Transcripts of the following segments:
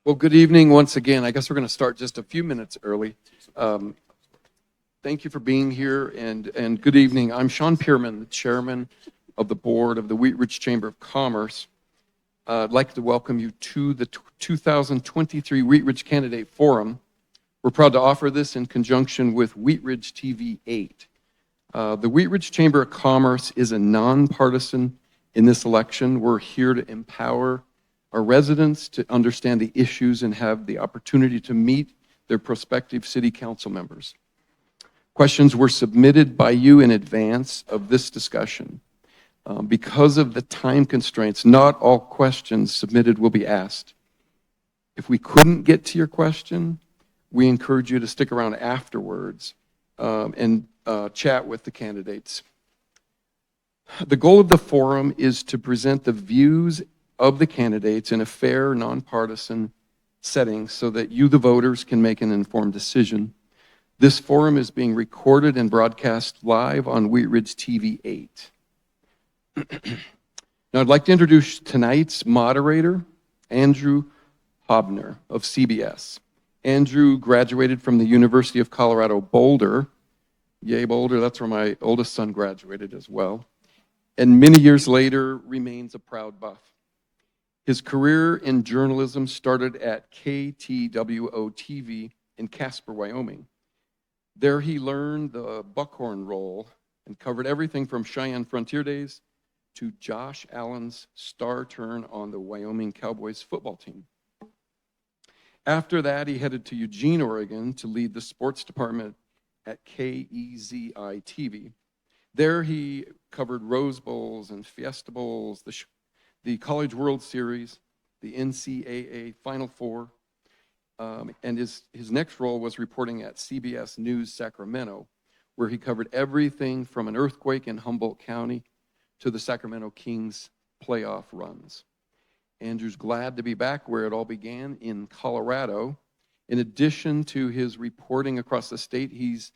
Well, good evening once again. I guess we're going to start just a few minutes early. Thank you for being here, and good evening. I'm Sean Pierman, the chairman of the board of the Wheat Ridge Chamber of Commerce. I'd like to welcome you to the 2023 Wheat Ridge Candidate Forum. We're proud to offer this in conjunction with Wheat Ridge TV 8. The Wheat Ridge Chamber of Commerce is a nonpartisan in this election. We're here to empower our residents to understand the issues and have the opportunity to meet their prospective city council members. Questions were submitted by you in advance of this discussion. Because of the time constraints, not all questions submitted will be asked. If we couldn't get to your question, we encourage you to stick around afterwards and chat with the candidates. The goal of the forum is to present the views of the candidates in a fair, nonpartisan setting so that you, the voters, can make an informed decision. This forum is being recorded and broadcast live on Wheat Ridge TV 8. Now, I'd like to introduce tonight's moderator, Andrew Hobner of CBS. Andrew graduated from the University of Colorado Boulder. Yay, Boulder, that's where my oldest son graduated as well. And many years later, remains a proud Buff. His career in journalism started at KTWO-TV in Casper, Wyoming. There he learned the buckhorn role and covered everything from Cheyenne Frontier Days to Josh Allen's star turn on the Wyoming Cowboys football team. After that, he headed to Eugene, Oregon to lead the sports department at KEZI-TV. There he covered Rose Bowls and Fiesta Bowls, the College World Series, the NCAA Final Four, and his next role was reporting at CBS News Sacramento, where he covered everything from an earthquake in Humboldt County to the Sacramento Kings playoff runs. Andrew's glad to be back where it all began, in Colorado. In addition to his reporting across the state, he's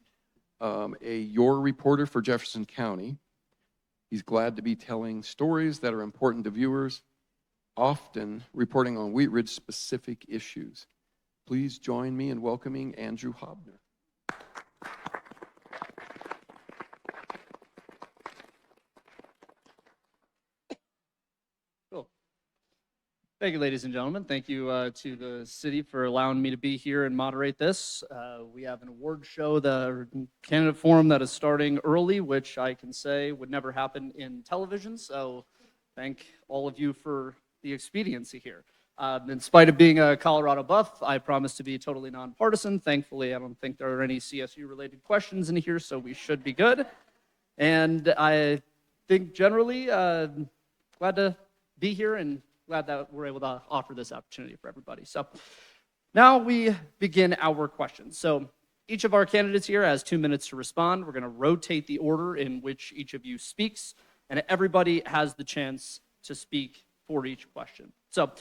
your reporter for Jefferson County. He's glad to be telling stories that are important to viewers, often reporting on Wheat Ridge specific issues. Please join me in welcoming Andrew Hobner. Cool. Thank you, ladies and gentlemen. Thank you to the city for allowing me to be here and moderate this. We have an award show, the candidate forum, that is starting early, which I can say would never happen in television. So thank all of you for the expediency here. In spite of being a Colorado Buff, I promise to be totally nonpartisan. Thankfully, I don't think there are any CSU-related questions in here, so we should be good. And I think generally glad to be here and glad that we're able to offer this opportunity for everybody. So now we begin our questions. So each of our candidates here has 2 minutes to respond. We're going to rotate the order in which each of you speaks, and everybody has the chance to speak for each question. So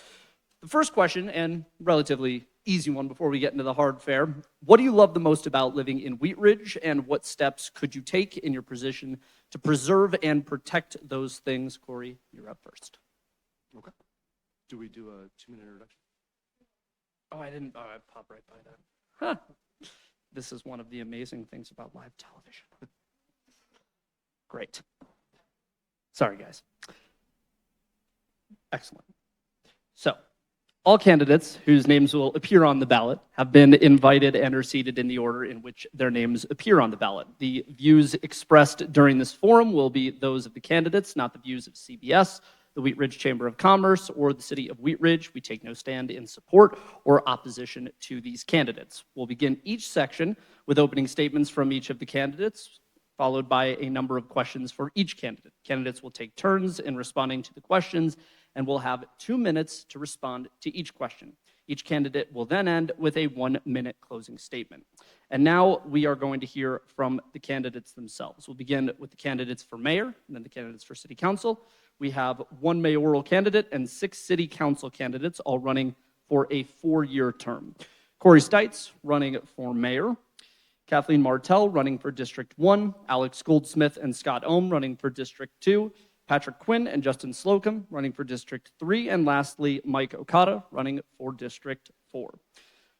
the first question, and relatively easy one before we get into the hard fare: what do you love the most about living in Wheat Ridge, and what steps could you take in your position to preserve and protect those things? Corey, you're up first. Okay. Do we do a 2-minute introduction? Oh, I didn't. Oh, I popped right by that. Huh. This is one of the amazing things about live television. Great. Sorry, guys. Excellent. So, all candidates whose names will appear on the ballot have been invited and are seated in the order in which their names appear on the ballot. The views expressed during this forum will be those of the candidates, not the views of CBS, the Wheat Ridge Chamber of Commerce, or the City of Wheat Ridge. We take no stand in support or opposition to these candidates. We'll begin each section with opening statements from each of the candidates, followed by a number of questions for each candidate. Candidates will take turns in responding to the questions, and will have 2 minutes to respond to each question. Each candidate will then end with a 1-minute closing statement. And now we are going to hear from the candidates themselves. We'll begin with the candidates for mayor, and then the candidates for city council. We have 1 mayoral candidate and 6 city council candidates, all running for a 4-year term. Corey Stites, running for mayor. Kathleen Martell, running for District 1. Alex Goldsmith and Scott Ohm, running for District 2. Patrick Quinn and Justin Slocum running for District 3, and lastly, Mike Okada running for District 4.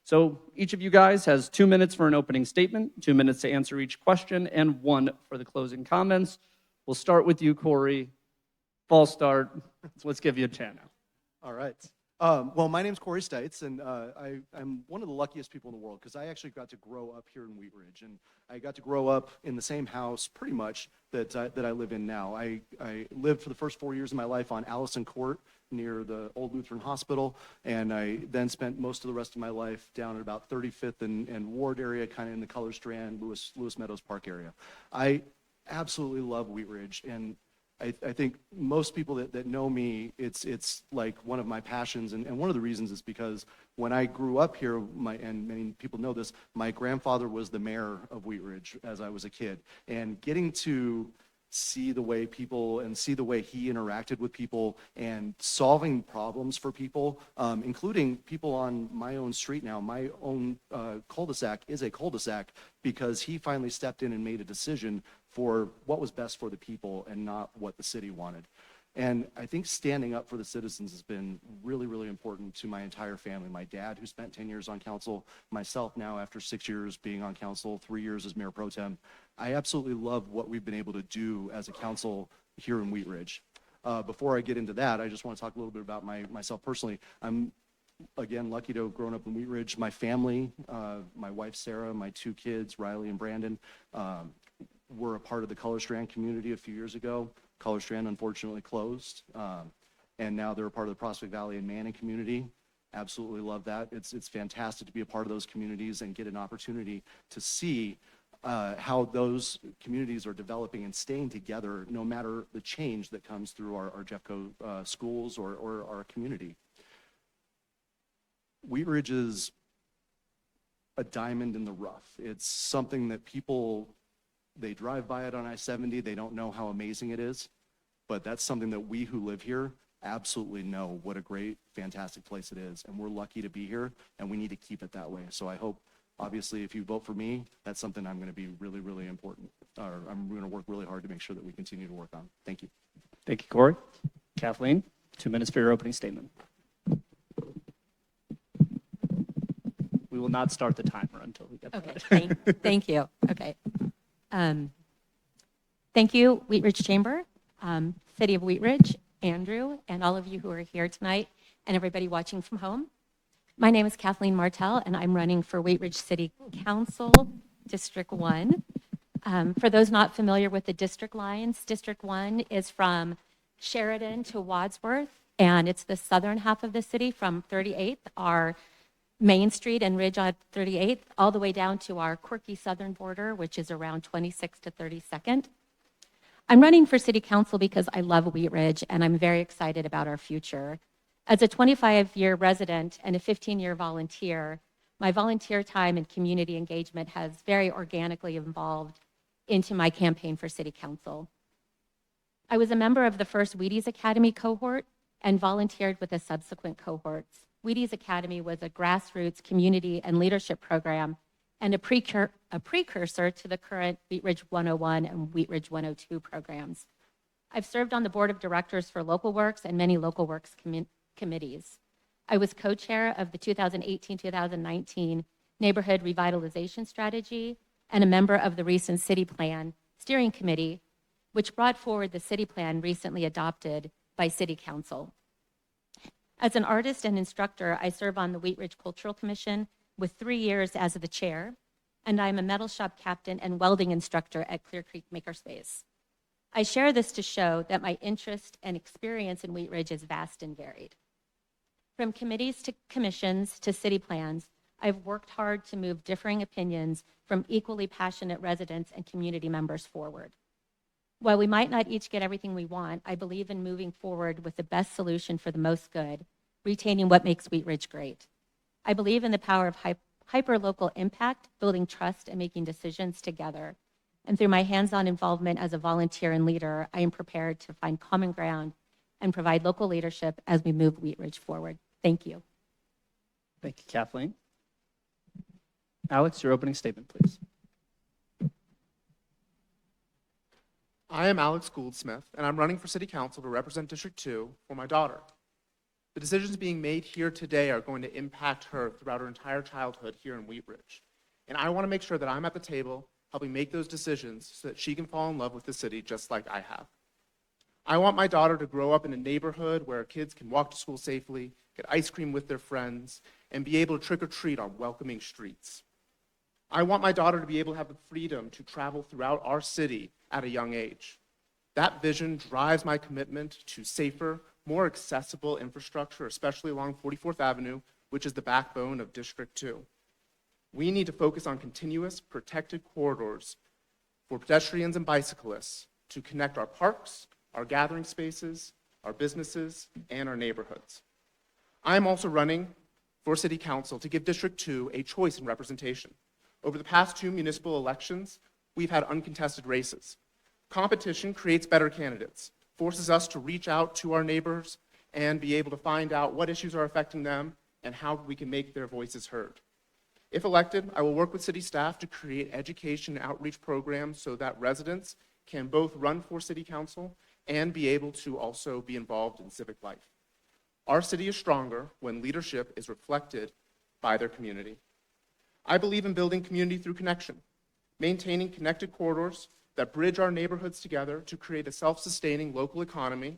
So each of you guys has 2 minutes for an opening statement, 2 minutes to answer each question, and 1 for the closing comments. We'll start with you, Corey. False start. So let's give you a chance now. All right. Well, my name's Corey Stites, and I'm one of the luckiest people in the world because I actually got to grow up here in Wheat Ridge, and I got to grow up in the same house pretty much that I live in now. I lived for the first 4 years of my life on Allison Court near the old Lutheran Hospital, and I then spent most of the rest of my life down at about 35th and Ward area, kind of in the Color Strand, Lewis Meadows Park area. I absolutely love Wheat Ridge, and I think most people that know me, it's like one of my passions, and one of the reasons is because when I grew up here, and many people know this, my grandfather was the mayor of Wheat Ridge as I was a kid, and getting to see the way people and see the way he interacted with people and solving problems for people, including people on my own street now. My own cul-de-sac is a cul-de-sac because he finally stepped in and made a decision for what was best for the people and not what the city wanted. And I think standing up for the citizens has been really, really important to my entire family. My dad, who spent 10 years on council, myself now after 6 years being on council, 3 years as mayor pro tem. I absolutely love what we've been able to do as a council here in Wheat Ridge. Before I get into that, I just want to talk a little bit about myself personally. I'm, again, lucky to have grown up in Wheat Ridge. My family, my wife Sarah, my 2 kids, Riley and Brandon, were a part of the Color Strand community a few years ago. Color Strand unfortunately closed, and now they're a part of the Prospect Valley and Manning community. Absolutely love that. It's fantastic to be a part of those communities and get an opportunity to see how those communities are developing and staying together no matter the change that comes through our Jeffco schools or our community. Wheat Ridge is a diamond in the rough. It's something that people, they drive by it on I-70, they don't know how amazing it is, but that's something that we who live here absolutely know what a great, fantastic place it is, and we're lucky to be here, and we need to keep it that way. So I hope, obviously, if you vote for me, that's something I'm going to be really, really important, or I'm going to work really hard to make sure that we continue to work on. Thank you. Thank you, Corey. Kathleen, 2 minutes for your opening statement. We will not start the timer until we get Okay, that. thank you. Okay. Thank you, Wheat Ridge Chamber, City of Wheat Ridge, Andrew, and all of you who are here tonight, and everybody watching from home. My name is Kathleen Martell, and I'm running for Wheat Ridge City Council, District 1. For those not familiar with the district lines, District 1 is from Sheridan to Wadsworth, and it's the southern half of the city from 38th, our Main Street and Ridge on 38th, all the way down to our quirky southern border, which is around 26th to 32nd. I'm running for city council because I love Wheat Ridge and I'm very excited about our future. As a 25-year resident and a 15-year volunteer, my volunteer time and community engagement has very organically evolved into my campaign for city council. I was a member of the first Wheaties Academy cohort and volunteered with the subsequent cohorts. Wheaties Academy was a grassroots community and leadership program and a precursor to the current Wheat Ridge 101 and Wheat Ridge 102 programs. I've served on the board of directors for Local Works and many Local Works committees. I was co-chair of the 2018-2019 Neighborhood Revitalization Strategy and a member of the recent City Plan Steering Committee, which brought forward the city plan recently adopted by City Council. As an artist and instructor, I serve on the Wheat Ridge Cultural Commission with 3 years as the chair, and I'm a metal shop captain and welding instructor at Clear Creek Makerspace. I share this to show that my interest and experience in Wheat Ridge is vast and varied. From committees to commissions to city plans, I've worked hard to move differing opinions from equally passionate residents and community members forward. While we might not each get everything we want, I believe in moving forward with the best solution for the most good, retaining what makes Wheat Ridge great. I believe in the power of hyper-local impact, building trust, and making decisions together. And through my hands-on involvement as a volunteer and leader, I am prepared to find common ground and provide local leadership as we move Wheat Ridge forward. Thank you. Thank you, Kathleen. Alex, your opening statement, please. I am Alex Gouldsmith, and I'm running for City Council to represent District 2 for my daughter. The decisions being made here today are going to impact her throughout her entire childhood here in Wheat Ridge. And I want to make sure that I'm at the table helping make those decisions so that she can fall in love with the city just like I have. I want my daughter to grow up in a neighborhood where kids can walk to school safely, get ice cream with their friends, and be able to trick or treat on welcoming streets. I want my daughter to be able to have the freedom to travel throughout our city at a young age. That vision drives my commitment to safer, more accessible infrastructure, especially along 44th Avenue, which is the backbone of District 2. We need to focus on continuous, protected corridors for pedestrians and bicyclists to connect our parks, our gathering spaces, our businesses, and our neighborhoods. I am also running for City Council to give District 2 a choice in representation. Over the past 2 municipal elections, we've had uncontested races. Competition creates better candidates, forces us to reach out to our neighbors and be able to find out what issues are affecting them and how we can make their voices heard. If elected, I will work with city staff to create education and outreach programs so that residents can both run for City Council and be able to also be involved in civic life. Our city is stronger when leadership is reflected by their community. I believe in building community through connection, maintaining connected corridors that bridge our neighborhoods together to create a self-sustaining local economy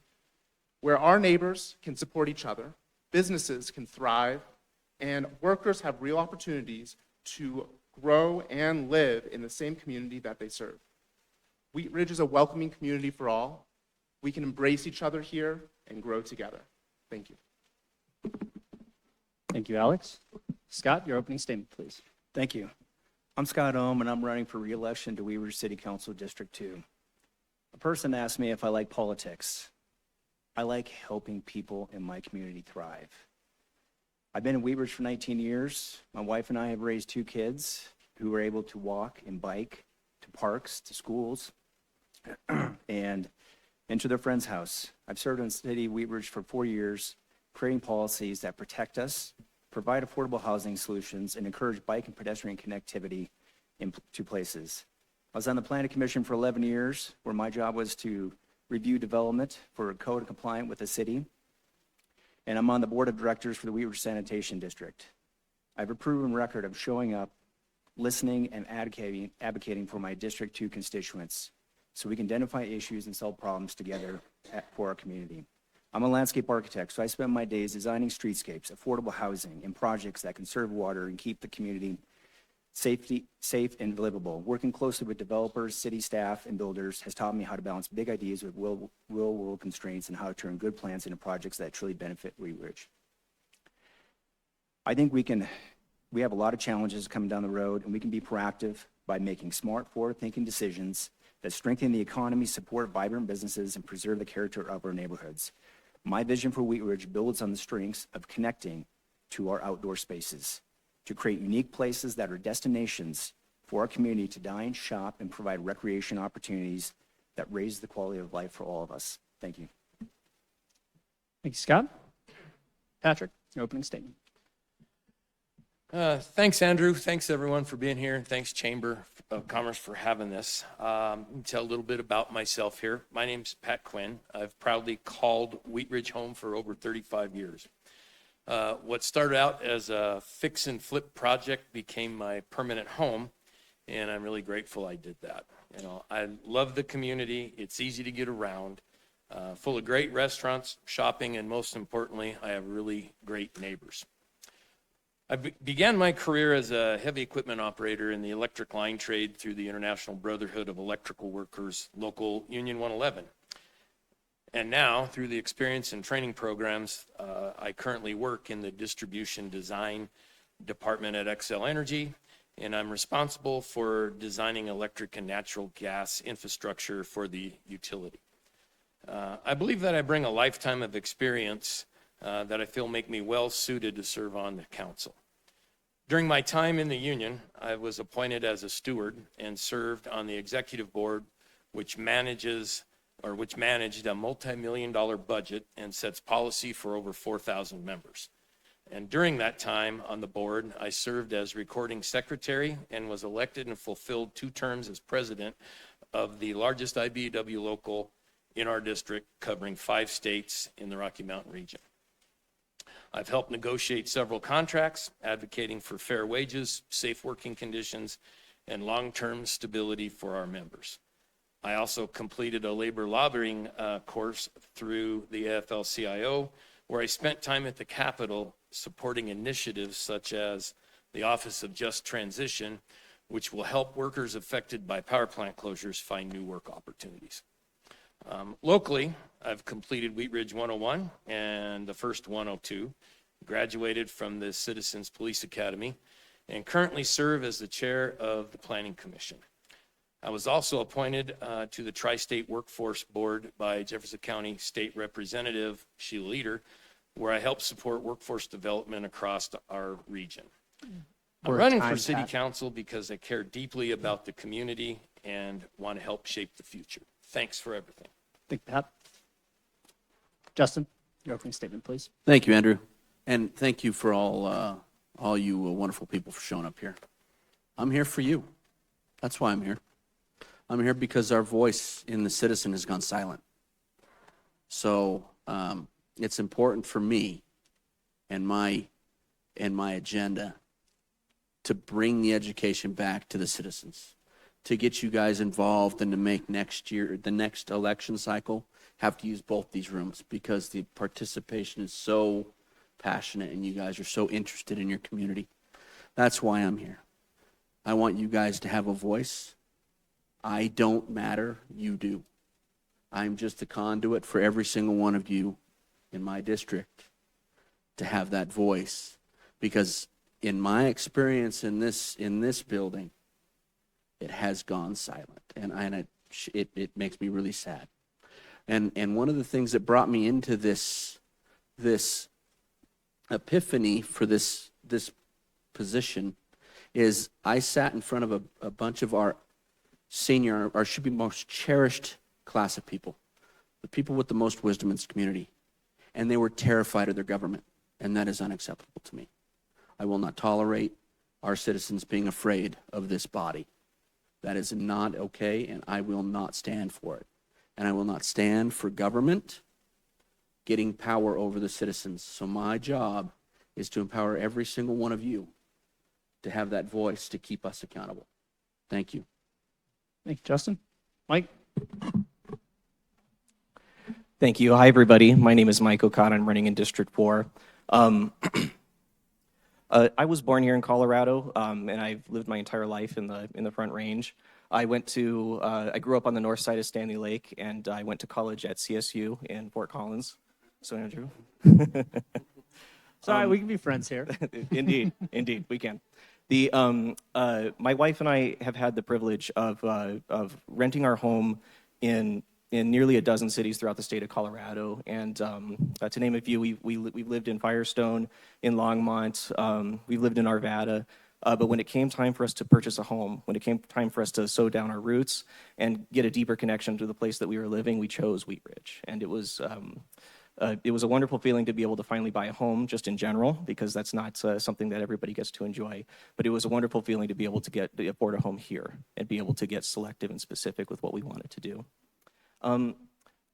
where our neighbors can support each other, businesses can thrive, and workers have real opportunities to grow and live in the same community that they serve. Wheat Ridge is a welcoming community for all. We can embrace each other here and grow together. Thank you. Thank you, Alex. Scott, your opening statement, please. Thank you. I'm Scott Ohm, and I'm running for re-election to Wheat Ridge City Council District 2. A person asked me if I like politics. I like helping people in my community thrive. I've been in Wheat Ridge for 19 years. My wife and I have raised 2 kids who were able to walk and bike to parks, to schools, and into their friend's house. I've served in the city of Wheat Ridge for 4 years, creating policies that protect us, provide affordable housing solutions, and encourage bike and pedestrian connectivity to places. I was on the Planning Commission for 11 years, where my job was to review development for code compliant with the city. And I'm on the board of directors for the Wheat Ridge Sanitation District. I have a proven record of showing up, listening, and advocating for my District 2 constituents so we can identify issues and solve problems together for our community. I'm a landscape architect, so I spend my days designing streetscapes, affordable housing, and projects that conserve water and keep the community safe and livable. Working closely with developers, city staff, and builders has taught me how to balance big ideas with real-world constraints and how to turn good plans into projects that truly benefit Wheat Ridge. I think we have a lot of challenges coming down the road, and we can be proactive by making smart, forward-thinking decisions that strengthen the economy, support vibrant businesses, and preserve the character of our neighborhoods. My vision for Wheat Ridge builds on the strengths of connecting to our outdoor spaces, to create unique places that are destinations for our community to dine, shop, and provide recreation opportunities that raise the quality of life for all of us. Thank you. Thank you, Scott. Patrick, your opening statement. Thanks, Andrew. Thanks, everyone, for being here. And thanks, Chamber of Commerce, for having this. Let me tell a little bit about myself here. My name's Pat Quinn. I've proudly called Wheat Ridge home for over 35 years. What started out as a fix and flip project became my permanent home, and I'm really grateful I did that. You know, I love the community. It's easy to get around, full of great restaurants, shopping, and most importantly, I have really great neighbors. I began my career as a heavy equipment operator in the electric line trade through the International Brotherhood of Electrical Workers, Local Union 111. And now, through the experience and training programs, I currently work in the distribution design department at Xcel Energy, and I'm responsible for designing electric and natural gas infrastructure for the utility. I believe that I bring a lifetime of experience that I feel make me well suited to serve on the council. During my time in the union, I was appointed as a steward and served on the executive board, which managed a multi-million-dollar budget and sets policy for over 4,000 members. And during that time on the board, I served as recording secretary and was elected and fulfilled 2 terms as president of the largest IBEW local in our district, covering 5 states in the Rocky Mountain region. I've helped negotiate several contracts, advocating for fair wages, safe working conditions, and long-term stability for our members. I also completed a labor lobbying course through the AFL-CIO, where I spent time at the Capitol supporting initiatives such as the Office of Just Transition, which will help workers affected by power plant closures find new work opportunities. Locally, I've completed Wheat Ridge 101 and the first 102, graduated from the Citizens Police Academy, and currently serve as the chair of the Planning Commission. I was also appointed to the Tri-State Workforce Board by Jefferson County State Representative Sheila Leader, where I help support workforce development across our region. I'm running for city council because I care deeply about the community and want to help shape the future. Thanks for everything. Thank you, Pat. Justin, your opening statement, please. Thank you, Andrew. And thank you for all you wonderful people for showing up here. I'm here for you. That's why I'm here. I'm here because our voice in the citizen has gone silent. So it's important for me and my agenda to bring the education back to the citizens, to get you guys involved and to make next year, the next election cycle, have to use both these rooms because the participation is so passionate and you guys are so interested in your community. That's why I'm here. I want you guys to have a voice. I don't matter, you do. I'm just a conduit for every single one of you in my district to have that voice, because in my experience in this building, it has gone silent, and it makes me really sad. And one of the things that brought me into this epiphany for this position is I sat in front of a bunch of our senior, or should be most cherished class of people, the people with the most wisdom in this community, and they were terrified of their government, and that is unacceptable to me. I will not tolerate our citizens being afraid of this body. That is not okay, and I will not stand for it. And I will not stand for government getting power over the citizens. So my job is to empower every single one of you to have that voice to keep us accountable. Thank you. Thank you, Justin. Mike? Thank you. Hi, everybody. My name is Mike O'Connor. I'm running in District 4. I was born here in Colorado, and I've lived my entire life in the Front Range. I grew up on the north side of Stanley Lake, and I went to college at CSU in Fort Collins. So, Andrew. Sorry, we can be friends here. Indeed, we can. My wife and I have had the privilege of renting our home in nearly a dozen cities throughout the state of Colorado. And to name a few, we've lived in Firestone, in Longmont, we've lived in Arvada. But when it came time for us to purchase a home, when it came time for us to sow down our roots and get a deeper connection to the place that we were living, we chose Wheat Ridge. And it was a wonderful feeling to be able to finally buy a home, just in general, because that's not something that everybody gets to enjoy. But it was a wonderful feeling to be able to afford a home here and be able to get selective and specific with what we wanted to do.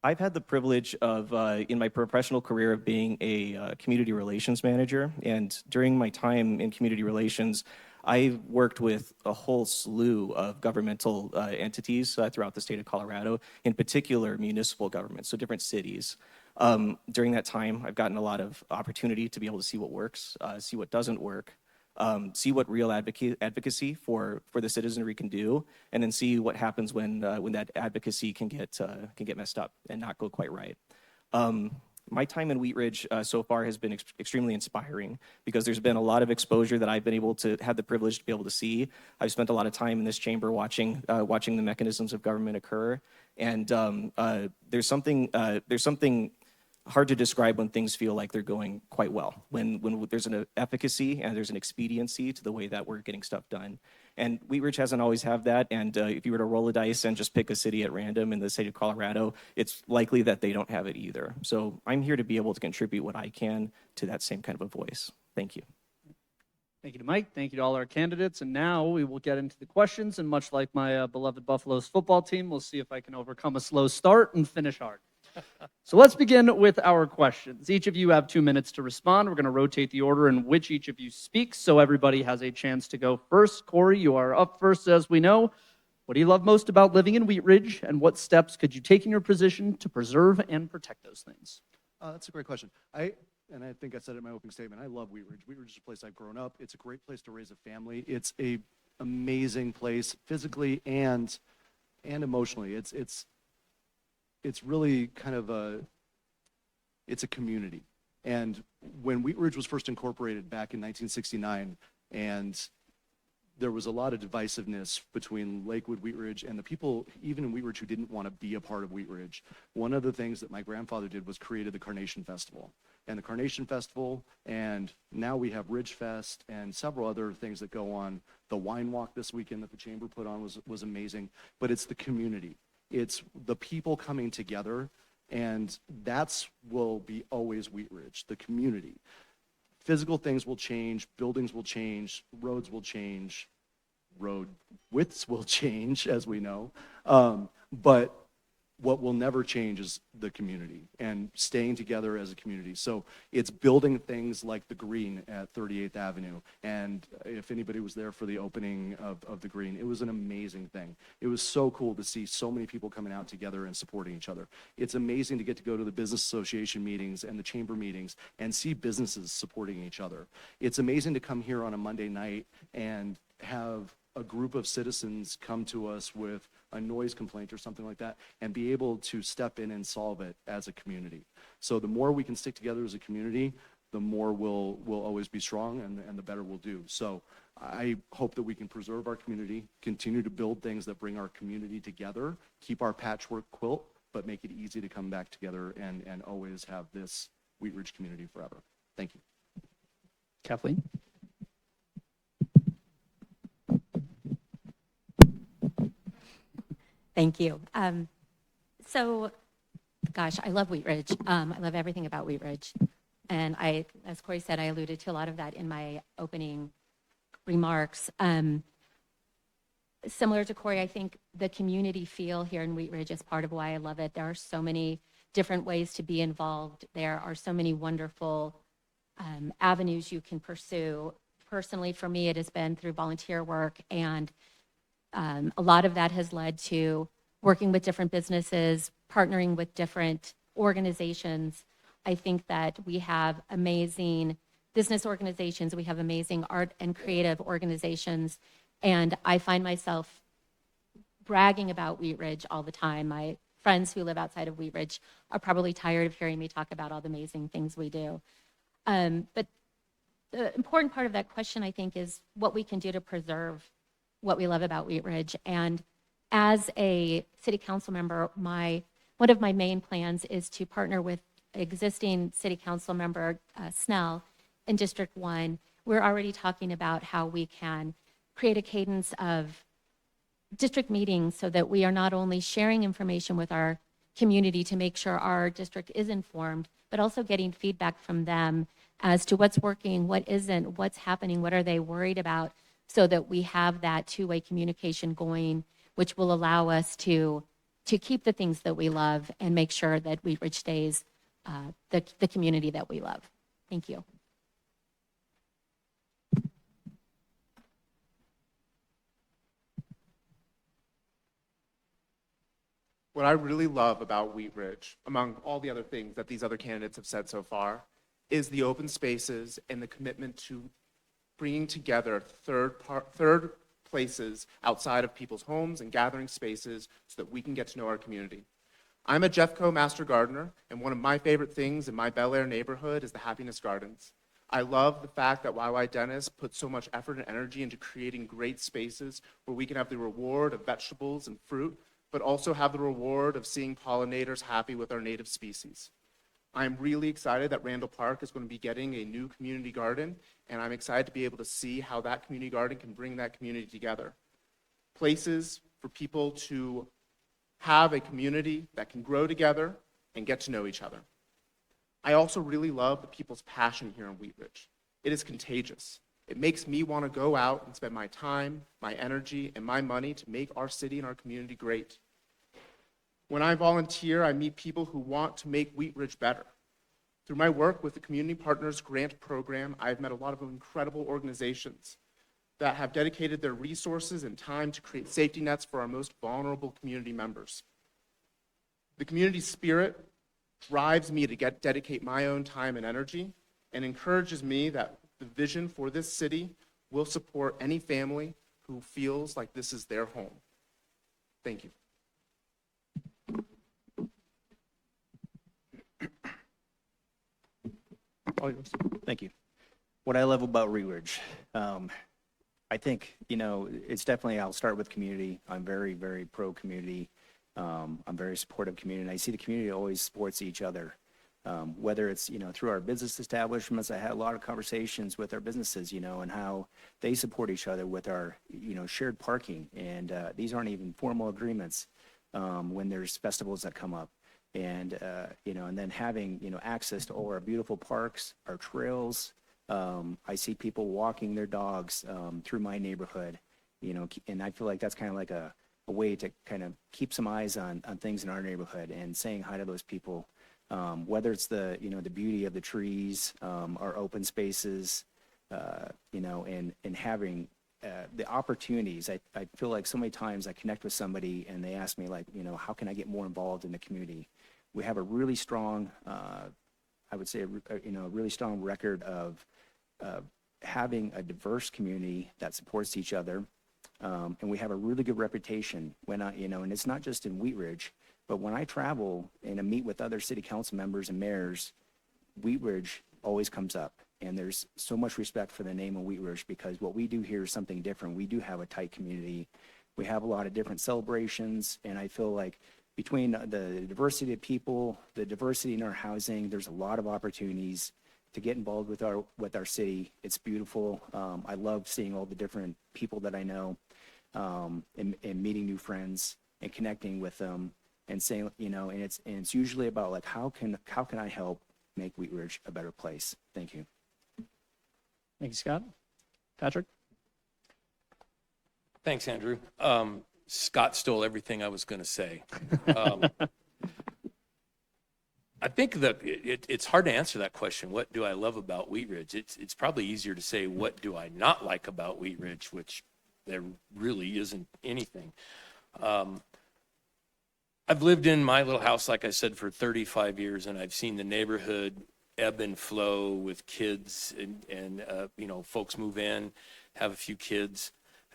I've had the privilege of, in my professional career, of being a community relations manager. And during my time in community relations, I worked with a whole slew of governmental entities throughout the state of Colorado, in particular municipal governments, so different cities. During that time, I've gotten a lot of opportunity to be able to see what works, see what doesn't work, see what real advocacy for the citizenry can do, and then see what happens when that advocacy can get messed up and not go quite right. My time in Wheat Ridge so far has been extremely inspiring because there's been a lot of exposure that I've been able to have the privilege to be able to see. I've spent a lot of time in this chamber watching the mechanisms of government occur, and there's something hard to describe when things feel like they're going quite well, when there's an efficacy and there's an expediency to the way that we're getting stuff done. And Wheat Ridge hasn't always had that, and if you were to roll a dice and just pick a city at random in the state of Colorado, it's likely that they don't have it either. So I'm here to be able to contribute what I can to that same kind of a voice. Thank you. Thank you to Mike. Thank you to all our candidates. And now we will get into the questions. And much like my beloved Buffaloes football team, we'll see if I can overcome a slow start and finish hard. So let's begin with our questions. Each of you have 2 minutes to respond. We're going to rotate the order in which each of you speaks so everybody has a chance to go first. Corey, you are up first, as we know. What do you love most about living in Wheat Ridge, and what steps could you take in your position to preserve and protect those things? That's a great question. I think I said it in my opening statement. I love Wheat Ridge. Wheat Ridge is a place I've grown up. It's a great place to raise a family. It's a amazing place physically and emotionally. It's really kind of it's a community. And when Wheat Ridge was first incorporated back in 1969, and there was a lot of divisiveness between Lakewood, Wheat Ridge, and the people, even in Wheat Ridge, who didn't want to be a part of Wheat Ridge. One of the things that my grandfather did was created the Carnation Festival. And the Carnation Festival, and now we have Ridge Fest and several other things that go on. The wine walk this weekend that the chamber put on was amazing. But it's the community. It's the people coming together, and that's will be always Wheat Ridge, the community. Physical things will change, buildings will change, roads will change, road widths will change, as we know. But what will never change is the community and staying together as a community. So it's building things like the Green at 38th Avenue. And if anybody was there for the opening of the Green, it was an amazing thing. It was so cool to see so many people coming out together and supporting each other. It's amazing to get to go to the business association meetings and the chamber meetings and see businesses supporting each other. It's amazing to come here on a Monday night and have a group of citizens come to us with a noise complaint or something like that and be able to step in and solve it as a community. So the more we can stick together as a community, the more we'll always be strong and the better we'll do. So I hope that we can preserve our community, continue to build things that bring our community together, keep our patchwork quilt, but make it easy to come back together and always have this Wheat Ridge community forever. Thank you. Kathleen? Thank you. So, gosh, I love Wheat Ridge. I love everything about Wheat Ridge. And as Corey said, I alluded to a lot of that in my opening remarks. Similar to Corey, I think the community feel here in Wheat Ridge is part of why I love it. There are so many different ways to be involved. There are so many wonderful avenues you can pursue. Personally, for me, it has been through volunteer work, and a lot of that has led to working with different businesses, partnering with different organizations. I think that we have amazing business organizations, we have amazing art and creative organizations, and I find myself bragging about Wheat Ridge all the time. My friends who live outside of Wheat Ridge are probably tired of hearing me talk about all the amazing things we do. But the important part of that question, I think, is what we can do to preserve what we love about Wheat Ridge. And as a city council member, one of my main plans is to partner with existing city council member Snell in District 1. We're already talking about how we can create a cadence of district meetings so that we are not only sharing information with our community to make sure our district is informed, but also getting feedback from them as to what's working, what isn't, what's happening, what are they worried about, so that we have that two-way communication going, which will allow us to keep the things that we love and make sure that Wheat Ridge stays the community that we love. Thank you. What I really love about Wheat Ridge, among all the other things that these other candidates have said so far, is the open spaces and the commitment to bringing together third places outside of people's homes and gathering spaces so that we can get to know our community. I'm a Jeffco Master Gardener, and one of my favorite things in my Bel Air neighborhood is the Happiness Gardens. I love the fact that YY Dennis puts so much effort and energy into creating great spaces where we can have the reward of vegetables and fruit, but also have the reward of seeing pollinators happy with our native species. I'm really excited that Randall Park is going to be getting a new community garden, and I'm excited to be able to see how that community garden can bring that community together. Places for people to have a community that can grow together and get to know each other. I also really love the people's passion here in Wheat Ridge. It is contagious. It makes me want to go out and spend my time, my energy, and my money to make our city and our community great. When I volunteer, I meet people who want to make Wheat Ridge better. Through my work with the Community Partners Grant Program, I've met a lot of incredible organizations that have dedicated their resources and time to create safety nets for our most vulnerable community members. The community spirit drives me to dedicate my own time and energy and encourages me that the vision for this city will support any family who feels like this is their home. Thank you. All yours. Thank you. What I love about Wheat Ridge, I think, it's definitely, I'll start with community. I'm very, very pro-community. I'm very supportive of community. And I see the community always supports each other. Whether it's, through our business establishments, I had a lot of conversations with our businesses, and how they support each other with our, shared parking. And these aren't even formal agreements when there's festivals that come up. And, and then having, access to all our beautiful parks, our trails. I see people walking their dogs through my neighborhood, and I feel like that's kind of like a way to kind of keep some eyes on things in our neighborhood and saying hi to those people. Whether it's the beauty of the trees, our open spaces, and having the opportunities. I feel like so many times I connect with somebody and they ask me like, how can I get more involved in the community? We have a really strong, I would say, a really strong record of having a diverse community that supports each other. And we have a really good reputation when and it's not just in Wheat Ridge, but when I travel and I meet with other city council members and mayors, Wheat Ridge always comes up. And there's so much respect for the name of Wheat Ridge because what we do here is something different. We do have a tight community. We have a lot of different celebrations. And I feel like between the diversity of people, the diversity in our housing, there's a lot of opportunities to get involved with our city. It's beautiful. I love seeing all the different people that I know and meeting new friends and connecting with them and saying, and it's usually about like, how can I help make Wheat Ridge a better place? Thank you. Thank you, Scott. Patrick? Thanks, Andrew. Scott stole everything I was going to say. I think that it's hard to answer that question. What do I love about Wheat Ridge? It's probably easier to say, what do I not like about Wheat Ridge, which there really isn't anything. I've lived in my little house, like I said, for 35 years, and I've seen the neighborhood ebb and flow with kids and folks move in, have a few kids,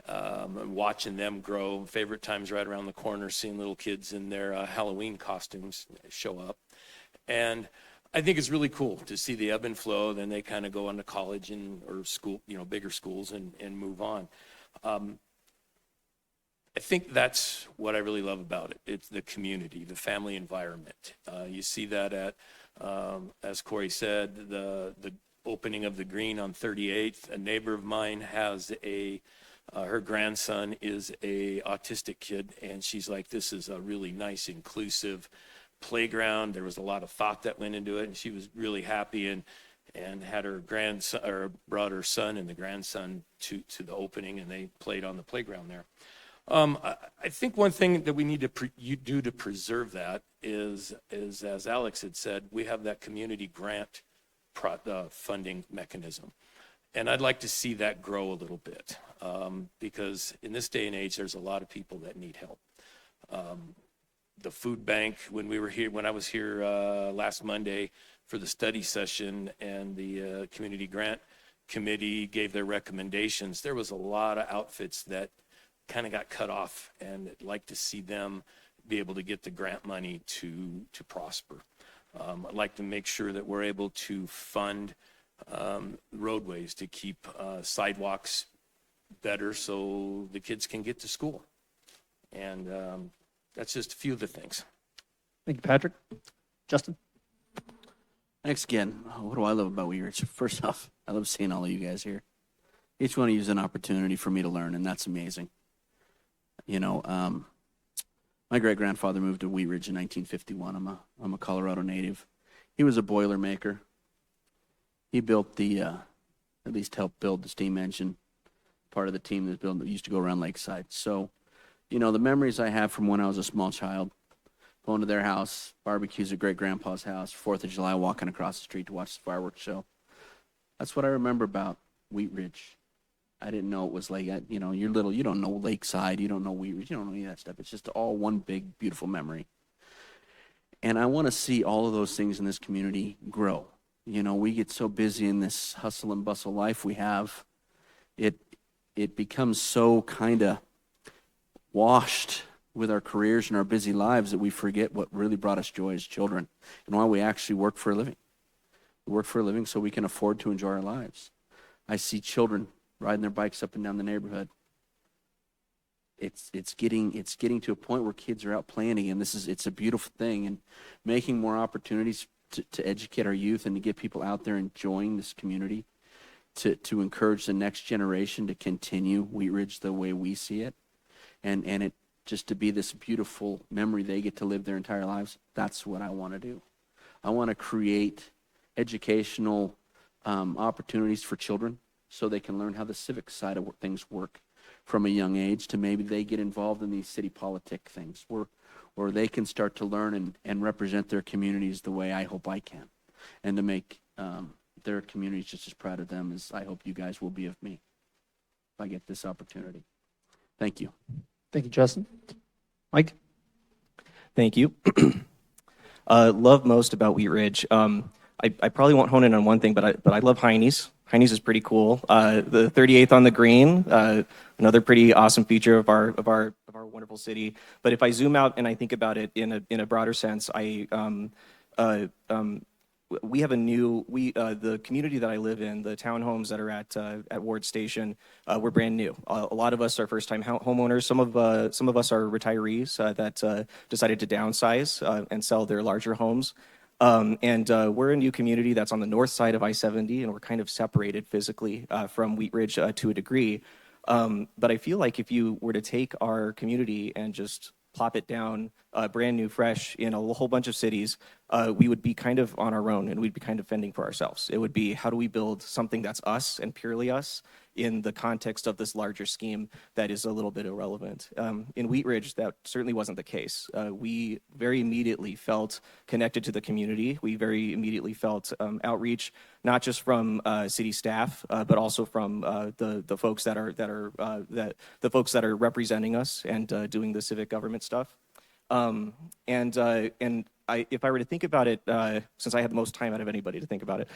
and watching them grow. Favorite times right around the corner, seeing little kids in their Halloween costumes show up. And I think it's really cool to see the ebb and flow. Then they kind of go on to college or school, bigger schools and move on. I think that's what I really love about it. It's the community, the family environment. You see that at, as Corey said, the opening of the green on 38th. A neighbor of mine has her grandson is a autistic kid, and she's like, this is a really nice, inclusive playground. There was a lot of thought that went into it, and she was really happy and had her grandson, or brought her son and the grandson to the opening, and they played on the playground there. I think one thing that we need to do to preserve that is, as Alex had said, we have that community grant funding mechanism. And I'd like to see that grow a little bit because in this day and age, there's a lot of people that need help. The food bank, when I was here last Monday for the study session and the community grant committee gave their recommendations, there was a lot of outfits that kind of got cut off, and I'd like to see them be able to get the grant money to prosper. I'd like to make sure that we're able to fund roadways to keep sidewalks better so the kids can get to school. And that's just a few of the things. Thank you, Patrick. Justin? Thanks again. What do I love about Wheat Ridge? First off, I love seeing all of you guys here. Each one of you is an opportunity for me to learn, and that's amazing. My great-grandfather moved to Wheat Ridge in 1951. I'm a Colorado native. He was a boiler maker. He built the at least helped build the steam engine, part of the team that used to go around Lakeside. So, you know, the memories I have from when I was a small child, going to their house, barbecues at great-grandpa's house, 4th of July, walking across the street to watch the fireworks show. That's what I remember about Wheat Ridge. I didn't know it was like, you know, you're little, you don't know Lakeside, you don't know Wheat Ridge, you don't know any of that stuff. It's just all one big, beautiful memory. And I want to see all of those things in this community grow. You know, we get so busy in this hustle and bustle life we have, it becomes so kind of washed with our careers and our busy lives that we forget what really brought us joy as children and why we actually work for a living. We work for a living so we can afford to enjoy our lives. I see children riding their bikes up and down the neighborhood. It's getting to a point where kids are out playing again. It's a beautiful thing, and making more opportunities to educate our youth and to get people out there enjoying this community, to encourage the next generation to continue Wheat Ridge the way we see it, and it just to be this beautiful memory they get to live their entire lives. That's what I want to do. I want to create educational opportunities for children so they can learn how the civic side of things work from a young age, to maybe they get involved in these city politic things where they can start to learn and represent their communities the way I hope I can, and to make their communities just as proud of them as I hope you guys will be of me if I get this opportunity. Thank you. Thank you, Justin. Mike? Thank you. Love most about Wheat Ridge. I probably won't hone in on one thing, but I love Heine's. Heine's is pretty cool. The 38th on the green, another pretty awesome feature of our wonderful city. But if I zoom out and I think about it in a broader sense, we have the community that I live in, the townhomes that are at Ward Station, we're brand new. A lot of us are first-time homeowners. Some of us are retirees that decided to downsize and sell their larger homes. We're a new community that's on the north side of I-70, and we're kind of separated physically from Wheat Ridge to a degree. But I feel like if you were to take our community and just plop it down brand new, fresh in a whole bunch of cities, we would be kind of on our own, and we'd be kind of fending for ourselves. It would be, how do we build something that's us and purely us in the context of this larger scheme that is a little bit irrelevant? In Wheat Ridge, that certainly wasn't the case. We very immediately felt connected to the community. We very immediately felt outreach, not just from city staff, but also from the folks that are representing us and doing the civic government stuff. If I were to think about it, since I had the most time out of anybody to think about it,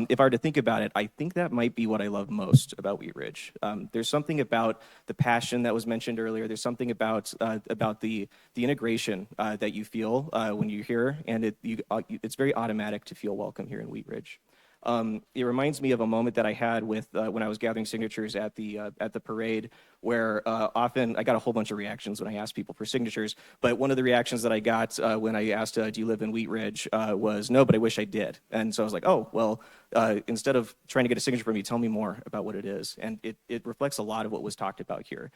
if I were to think about it, I think that might be what I love most about Wheat Ridge. There's something about the passion that was mentioned earlier. There's something about the integration that you feel when you're here, and it's very automatic to feel welcome here in Wheat Ridge. It reminds me of a moment that I had with when I was gathering signatures at the parade, where often I got a whole bunch of reactions when I asked people for signatures. But one of the reactions that I got when I asked, "Do you live in Wheat Ridge?" Was, "No, but I wish I did." And so I was like, "Oh, well, instead of trying to get a signature from you, tell me more about what it is." And it reflects a lot of what was talked about here.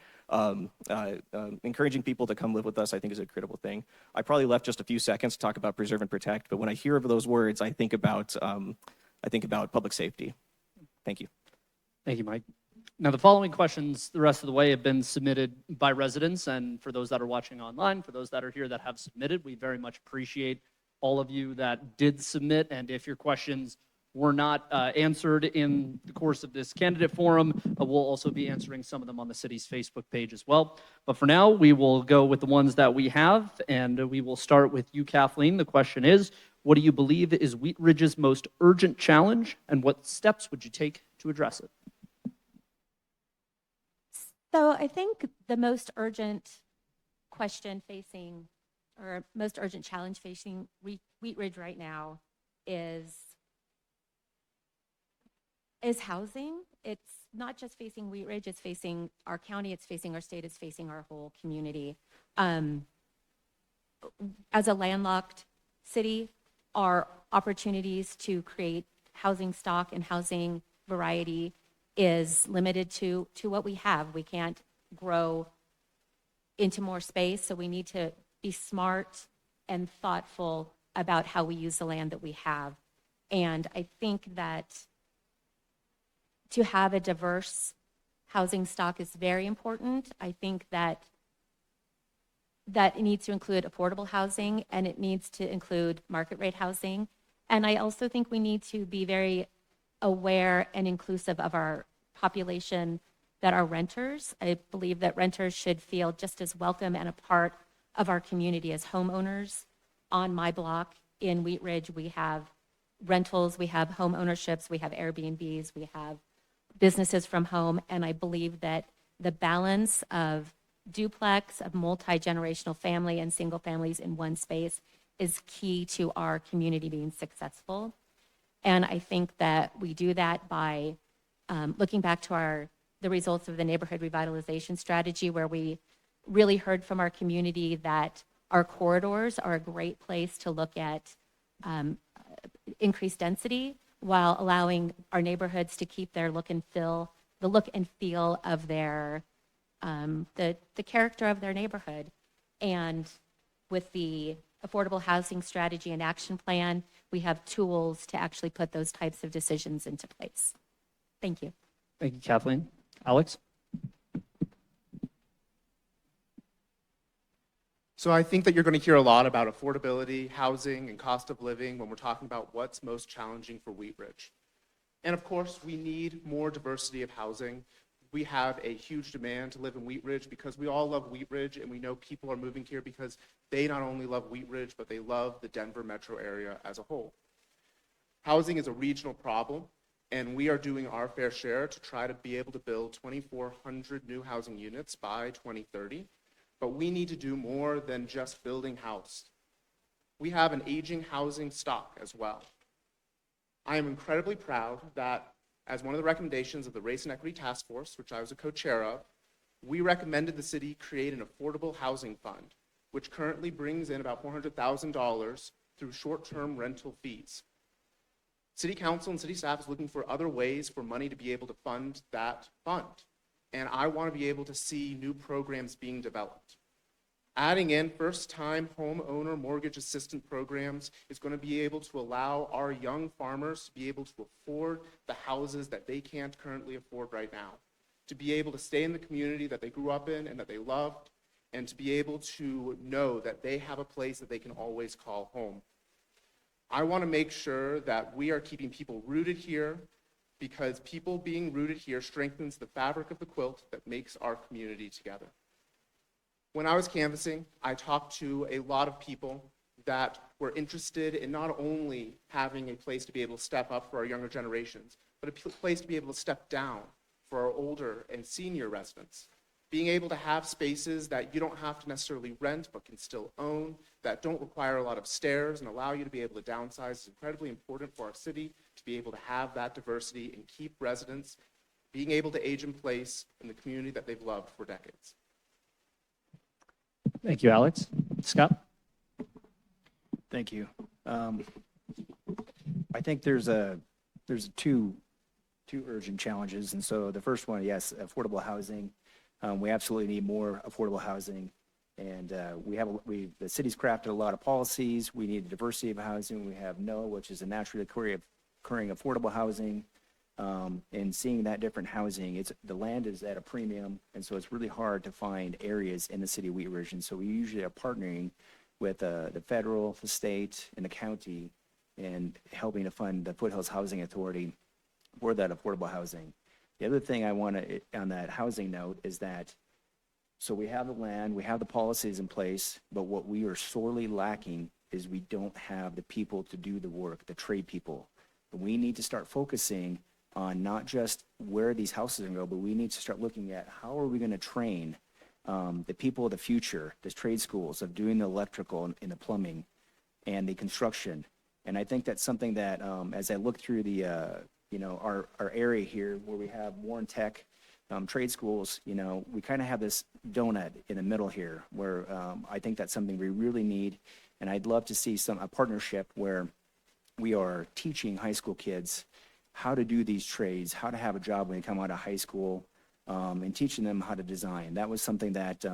Encouraging people to come live with us, I think, is a critical thing. I probably left just a few seconds to talk about preserve and protect, but when I hear of those words, I think about public safety. Thank you. Thank you, Mike. Now, the following questions the rest of the way have been submitted by residents, and for those that are watching online, for those that are here that have submitted, we very much appreciate all of you that did submit. And if your questions were not answered in the course of this candidate forum, we'll also be answering some of them on the city's Facebook page as well. But for now, we will go with the ones that we have, and we will start with you, Kathleen. The question is, what do you believe is Wheat Ridge's most urgent challenge, and what steps would you take to address it? So I think the most urgent question facing, or most urgent challenge facing Wheat Ridge right now is housing. It's not just facing Wheat Ridge, it's facing our county, it's facing our state, it's facing our whole community. As a landlocked city, our opportunities to create housing stock and housing variety is limited to what we have. We can't grow into more space, so we need to be smart and thoughtful about how we use the land that we have. And I think that to have a diverse housing stock is very important. I think that it needs to include affordable housing and it needs to include market rate housing. And I also think we need to be very aware and inclusive of our population that are renters. I believe that renters should feel just as welcome and a part of our community as homeowners. On my block in Wheat Ridge, we have rentals, we have home ownerships, we have Airbnbs, we have businesses from home, and I believe that the balance of duplex, of multi-generational family and single families in one space is key to our community being successful. And I think that we do that by looking back to the results of the neighborhood revitalization strategy, where we really heard from our community that our corridors are a great place to look at increased density while allowing our neighborhoods to keep their look and feel of their the character of their neighborhood. And with the affordable housing strategy and action plan, we have tools to actually put those types of decisions into place. Thank you. Thank you, Kathleen. Alex? So I think that you're going to hear a lot about affordability, housing, and cost of living when we're talking about what's most challenging for Wheat Ridge. And of course, we need more diversity of housing. We have a huge demand to live in Wheat Ridge because we all love Wheat Ridge, and we know people are moving here because they not only love Wheat Ridge, but they love the Denver metro area as a whole. Housing is a regional problem, and we are doing our fair share to try to be able to build 2,400 new housing units by 2030. But we need to do more than just building house. We have an aging housing stock as well. I am incredibly proud that as one of the recommendations of the Race and Equity Task Force, which I was a co-chair of, we recommended the city create an affordable housing fund, which currently brings in about $400,000 through short-term rental fees. City Council and city staff is looking for other ways for money to be able to fund that fund. And I want to be able to see new programs being developed. Adding in first-time homeowner mortgage assistance programs is going to be able to allow our young farmers to be able to afford the houses that they can't currently afford right now, to be able to stay in the community that they grew up in and that they loved, and to be able to know that they have a place that they can always call home. I want to make sure that we are keeping people rooted here, because people being rooted here strengthens the fabric of the quilt that makes our community together. When I was canvassing, I talked to a lot of people that were interested in not only having a place to be able to step up for our younger generations, but a place to be able to step down for our older and senior residents. Being able to have spaces that you don't have to necessarily rent but can still own, that don't require a lot of stairs and allow you to be able to downsize is incredibly important for our city, to be able to have that diversity and keep residents being able to age in place in the community that they've loved for decades. Thank you, Alex. Scott? Thank you. I think there's two urgent challenges. And so the first one, yes, affordable housing. We absolutely need more affordable housing. And the city's crafted a lot of policies. We need a diversity of housing. We have NOAA, which is a naturally occurring affordable housing. And seeing that different housing, the land is at a premium, and so it's really hard to find areas in the city of Wheat Ridge. And so we usually are partnering with the federal, the state, and the county, and helping to fund the Foothills Housing Authority for that affordable housing. The other thing I want to, on that housing note, is that so we have the land, we have the policies in place, but what we are sorely lacking is we don't have the people to do the work, the trade people. We need to start focusing on not just where these houses are going to go, but we need to start looking at how are we going to train the people of the future, the trade schools of doing the electrical and the plumbing and the construction. And I think that's something that as I look through the, our area here where we have Warren Tech trade schools, we kind of have this donut in the middle here where I think that's something we really need. And I'd love to see a partnership where we are teaching high school kids how to do these trades, how to have a job when they come out of high school, and teaching them how to design. That was something that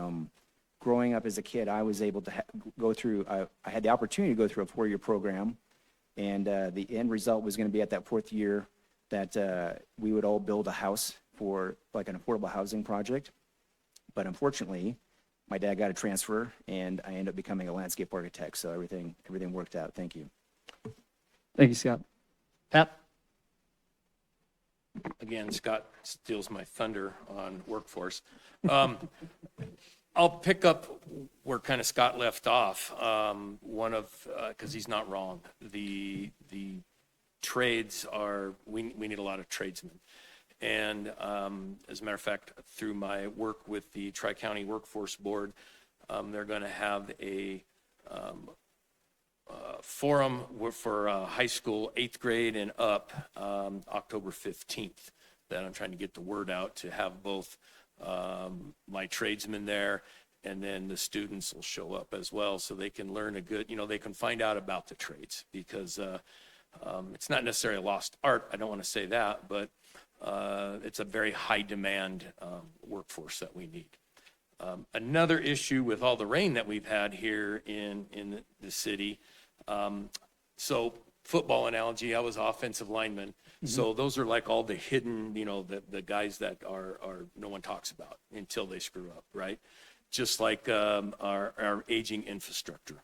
growing up as a kid, I was able to go through. I had the opportunity to go through a 4-year program, and the end result was going to be at that 4th year that we would all build a house for like an affordable housing project. But unfortunately, my dad got a transfer and I ended up becoming a landscape architect. So everything worked out. Thank you. Thank you, Scott. Pat? Again, Scott steals my thunder on workforce. I'll pick up where kind of Scott left off. Because he's not wrong. The trades we need a lot of tradesmen. And as a matter of fact, through my work with the Tri-County Workforce Board, they're going to have a forum for high school, 8th grade and up, October 15th. That I'm trying to get the word out to have both my tradesmen there, and then the students will show up as well, so they can learn they can find out about the trades, because it's not necessarily a lost art. I don't want to say that, but it's a very high demand workforce that we need. Another issue with all the rain that we've had here in the city. So football analogy, I was offensive lineman. So those are like all the hidden, the guys that are no one talks about until they screw up, right? Just like our aging infrastructure.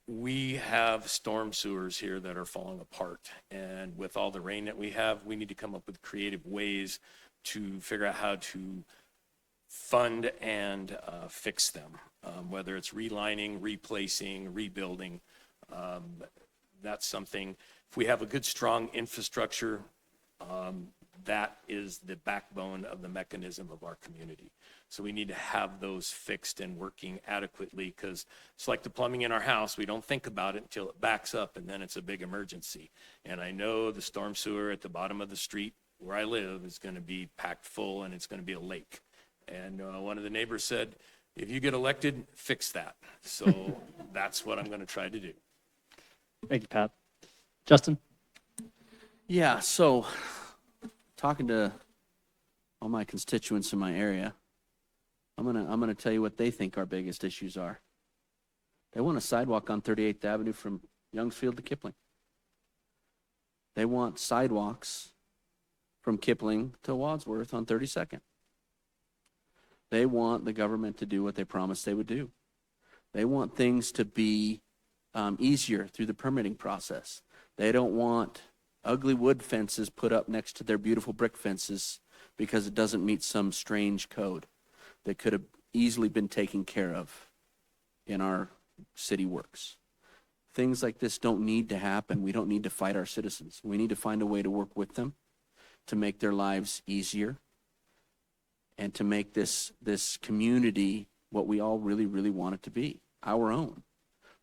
We have storm sewers here that are falling apart. And with all the rain that we have, we need to come up with creative ways to figure out how to fund and fix them, whether it's relining, replacing, rebuilding. That's something, if we have a good, strong infrastructure, that is the backbone of the mechanism of our community. So we need to have those fixed and working adequately, because it's like the plumbing in our house. We don't think about it until it backs up, and then it's a big emergency. And I know the storm sewer at the bottom of the street where I live is going to be packed full, and it's going to be a lake. And one of the neighbors said, if you get elected, fix that. So that's what I'm going to try to do. Thank you, Pat. Justin? Yeah, so talking to all my constituents in my area, I'm gonna tell you what they think our biggest issues are. They want a sidewalk on 38th Avenue from Youngsfield to Kipling. They want sidewalks from Kipling to Wadsworth on 32nd. They want the government to do what they promised they would do. They want things to be easier through the permitting process. They don't want ugly wood fences put up next to their beautiful brick fences because it doesn't meet some strange code that could have easily been taken care of in our city works. Things like this don't need to happen. We don't need to fight our citizens. We need to find a way to work with them to make their lives easier and to make this community what we all really, really want it to be, our own.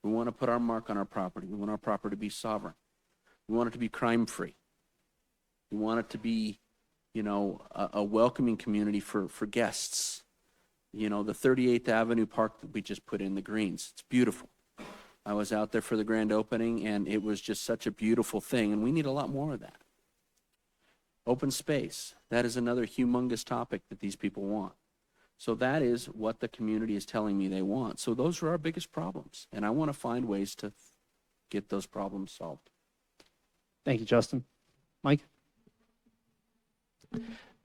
We want to put our mark on our property. We want our property to be sovereign. We want it to be crime-free. We want it to be, a welcoming community for guests. The 38th Avenue Park that we just put in the greens, it's beautiful. I was out there for the grand opening, and it was just such a beautiful thing, and we need a lot more of that. Open space, that is another humongous topic that these people want. So that is what the community is telling me they want. So those are our biggest problems, and I want to find ways to get those problems solved. Thank you, Justin. Mike?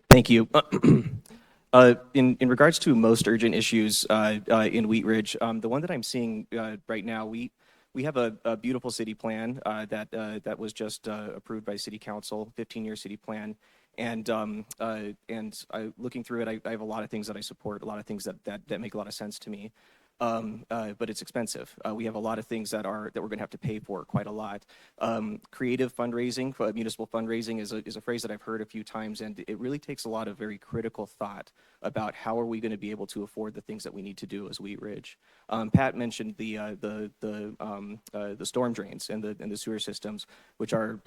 Thank you. In regards to most urgent issues in Wheat Ridge, the one that I'm seeing right now, we have a beautiful city plan that was just approved by City Council, 15-year city plan. And looking through it, I have a lot of things that I support, a lot of things that make a lot of sense to me. But it's expensive. We have a lot of things that we're going to have to pay for, quite a lot. Creative fundraising, municipal fundraising is a phrase that I've heard a few times, and it really takes a lot of very critical thought about how are we going to be able to afford the things that we need to do as Wheat Ridge. Pat mentioned the storm drains and the sewer systems, which are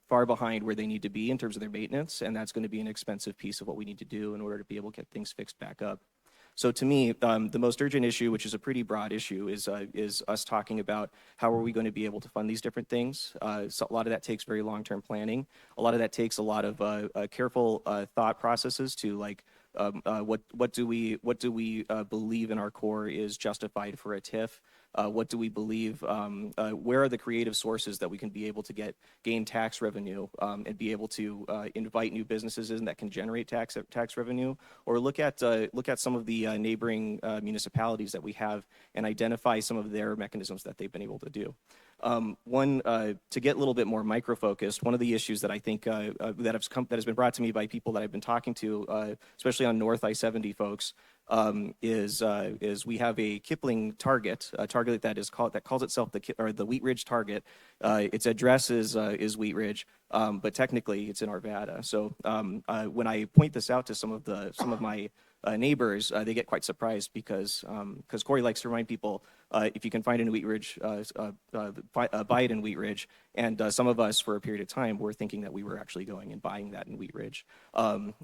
far behind where they need to be in terms of their maintenance, and that's going to be an expensive piece of what we need to do in order to be able to get things fixed back up. So to me, the most urgent issue, which is a pretty broad issue, is us talking about how are we going to be able to fund these different things. So a lot of that takes very long-term planning. A lot of that takes a lot of careful thought processes to what do we believe in our core is justified for a TIF. What do we believe? Where are the creative sources that we can be able to gain tax revenue and be able to invite new businesses in that can generate tax revenue? Or look at some of the neighboring municipalities that we have and identify some of their mechanisms that they've been able to do. To get a little bit more micro-focused, one of the issues that I think that has been brought to me by people that I've been talking to, especially on North I-70 folks, is we have a Kipling target, a target that calls itself the Wheat Ridge target. Its address is Wheat Ridge, but technically it's in Arvada. So when I point this out to some of my neighbors, they get quite surprised because Corey likes to remind people, if you can find it in Wheat Ridge, buy it in Wheat Ridge. And some of us, for a period of time, were thinking that we were actually going and buying that in Wheat Ridge. Thank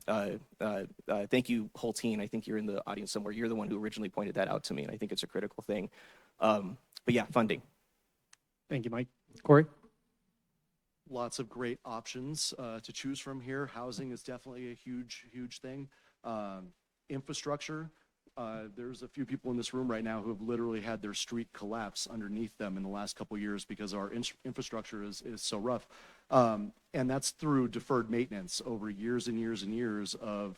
you, Holteen. I think you're in the audience somewhere. You're the one who originally pointed that out to me, and I think it's a critical thing. But yeah, funding. Thank you, Mike. Corey? Lots of great options to choose from here. Housing is definitely a huge, huge thing. Infrastructure. There's a few people in this room right now who have literally had their street collapse underneath them in the last couple of years because our infrastructure is so rough. And that's through deferred maintenance over years and years and years of